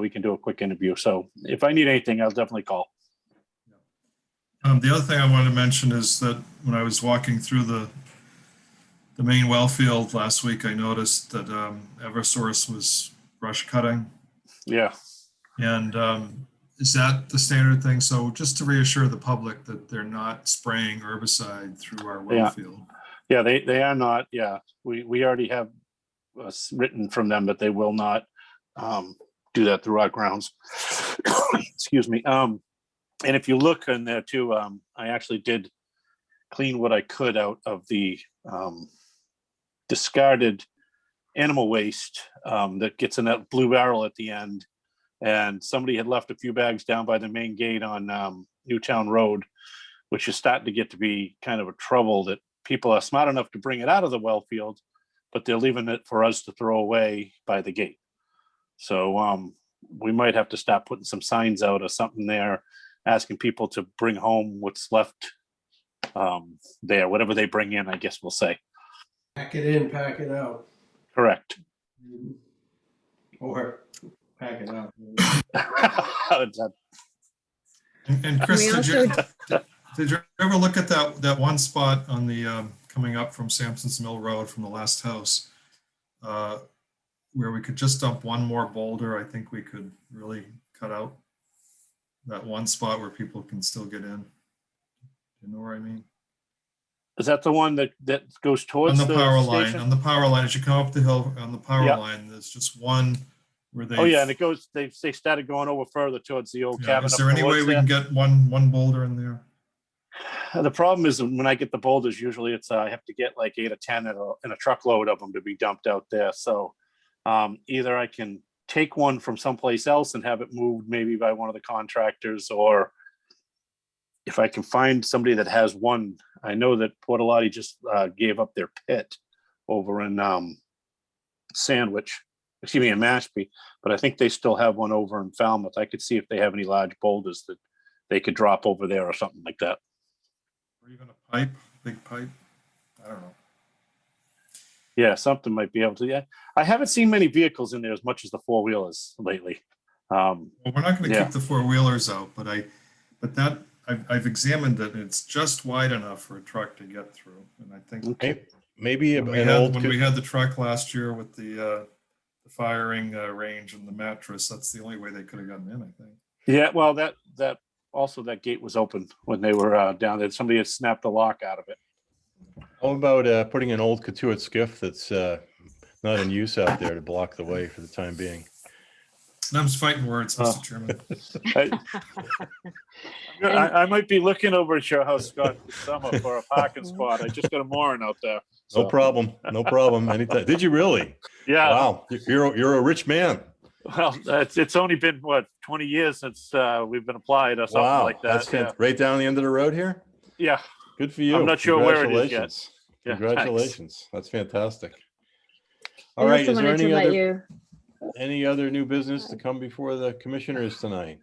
we can do a quick interview. So if I need anything, I'll definitely call. The other thing I wanted to mention is that when I was walking through the main well field last week, I noticed that Eversource was brush cutting. Yeah. And is that the standard thing? So just to reassure the public that they're not spraying herbicide through our well field. Yeah, they are not. Yeah, we already have written from them that they will not do that through our grounds. Excuse me. And if you look in there too, I actually did clean what I could out of the discarded animal waste that gets in that blue barrel at the end. And somebody had left a few bags down by the main gate on Newtown Road, which is starting to get to be kind of a trouble that people are smart enough to bring it out of the well field, but they're leaving it for us to throw away by the gate. So we might have to stop putting some signs out or something there, asking people to bring home what's left there, whatever they bring in, I guess we'll say. Pack it in, pack it out. Correct. Or pack it out. And Chris, did you ever look at that one spot on the coming up from Sampson's Mill Road from the last house where we could just dump one more boulder? I think we could really cut out that one spot where people can still get in. You know what I mean? Is that the one that goes towards on the power line? station? On the power line, as you come up the hill on the power line, there's just one where they. Oh yeah, and it goes. They started going over further towards the old cabin. Is there any way we can get one boulder in there? The problem is when I get the boulders, usually it's I have to get like 8 or 10 in a truckload of them to be dumped out there. So either I can take one from someplace else and have it moved maybe by one of the contractors, or if I can find somebody that has one. I know that Portalotti just gave up their pit over in in Mashpee, but I think they still have one over in Falmouth. I could see if they have any large boulders that they could drop over there or something like that. Or even a pipe, big pipe. I don't know. Yeah, something might be able to. Yeah, I haven't seen many vehicles in there as much as the four-wheelers lately. Well, we're not going to Yeah. keep the four-wheelers out, but I've examined it, and it's just wide enough for a truck to get through. And I think Okay. Maybe when we an had, old, when we had the truck last year with the firing range and the mattress, that's the only way they could have gotten in, I think. Yeah, well, that also that gate was open when they were down there. Somebody had snapped the lock out of it. how about putting an old Katuitt skiff that's not in use out there to block the way for the time being? Them's fighting words, Mr. Chairman. I might be looking over at your house, Scott, this summer for a parking spot. I just got a mooring out there. No So, problem. No problem. Anytime. Did you really? yeah. Wow. You're a rich man. Well, it's only been, what, 20 years since we've been applied or something Wow. like that. That's right down the end of the road here. Yeah. Good for you. I'm not sure where it is yet. Congratulations. Yeah, Congratulations. That's fantastic. All I right. also Is there wanted to any let other, you, any other new business to come before the commissioners tonight?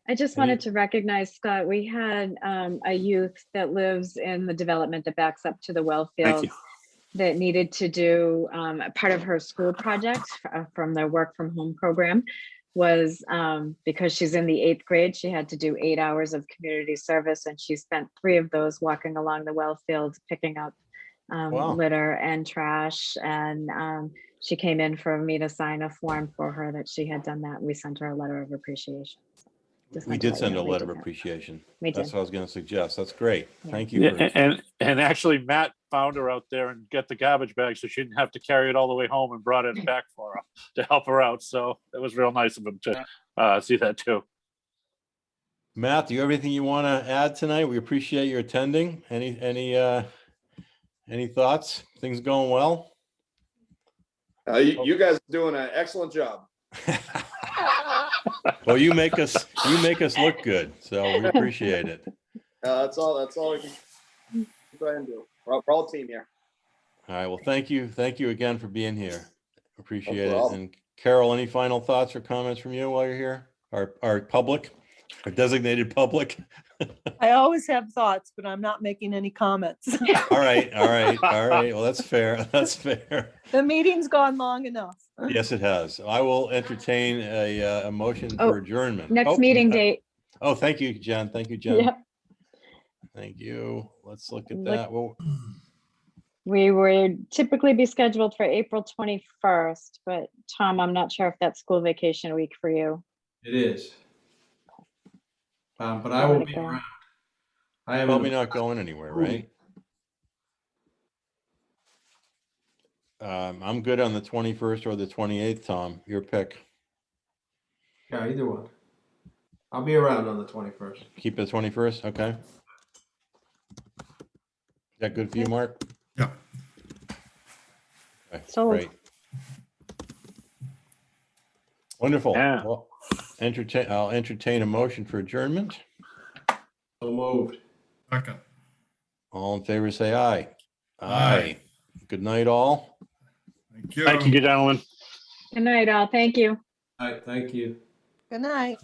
I just wanted to recognize, Scott, we had a youth that lives in the development that backs up to the well Thank field you. that needed to do a part of her school project from their work from home program was because she's in the 8th grade, she had to do 8 hours of community service, and she spent 3 of those walking along the well field, picking up Wow. litter and trash. And she came in for me to sign a form for her that she had done that. We sent her a letter of appreciation. Just We wanted to did let you send a know we letter did of that. appreciation. We That's did. what I was going to suggest. That's great. Yeah. Thank you. Yeah, For, and actually Matt found her out there and got the garbage bag so she didn't have to carry it all the way home and brought it back for her to help her out. So it was real nice of him to see that too. Matt, do you have anything you want to add tonight? We appreciate your attending. Any thoughts? Things going well? You guys are doing an excellent job. Well, you make us look good, so we appreciate it. That's all we can try and do. We're all team here. All right. Well, thank you again for being here. Appreciate it. problem. And Carol, any final thoughts or comments from you while you're here? Our public, our designated public. I always have thoughts, but I'm not making any comments. All right. Well, that's fair. That's fair. The meeting's gone long enough. Yes, it has. I will entertain a motion for adjournment. Next meeting date. Oh, thank you, Jen. Thank you, Jen. Yep. Thank you. Let's look at Look- that. Well, We would typically be scheduled for April 21st, but Tom, I'm not sure if that's school vacation week for you. It is. But I will Let it be go. around. I am probably not going anywhere, right? I'm good on the 21st or the 28th, Tom. Your pick. Yeah, either one. I'll be around on the 21st. Keep it 21st, okay? Is that good for you, Mark? Yeah. Okay, Sold. great. Wonderful. Yeah. Well, I'll entertain a motion for adjournment. So moved. Second. All in favor, say aye. Aye. Good night, all. Thank you. Thank you, gentlemen. Good night, all. Thank you. All right, thank you. Good night.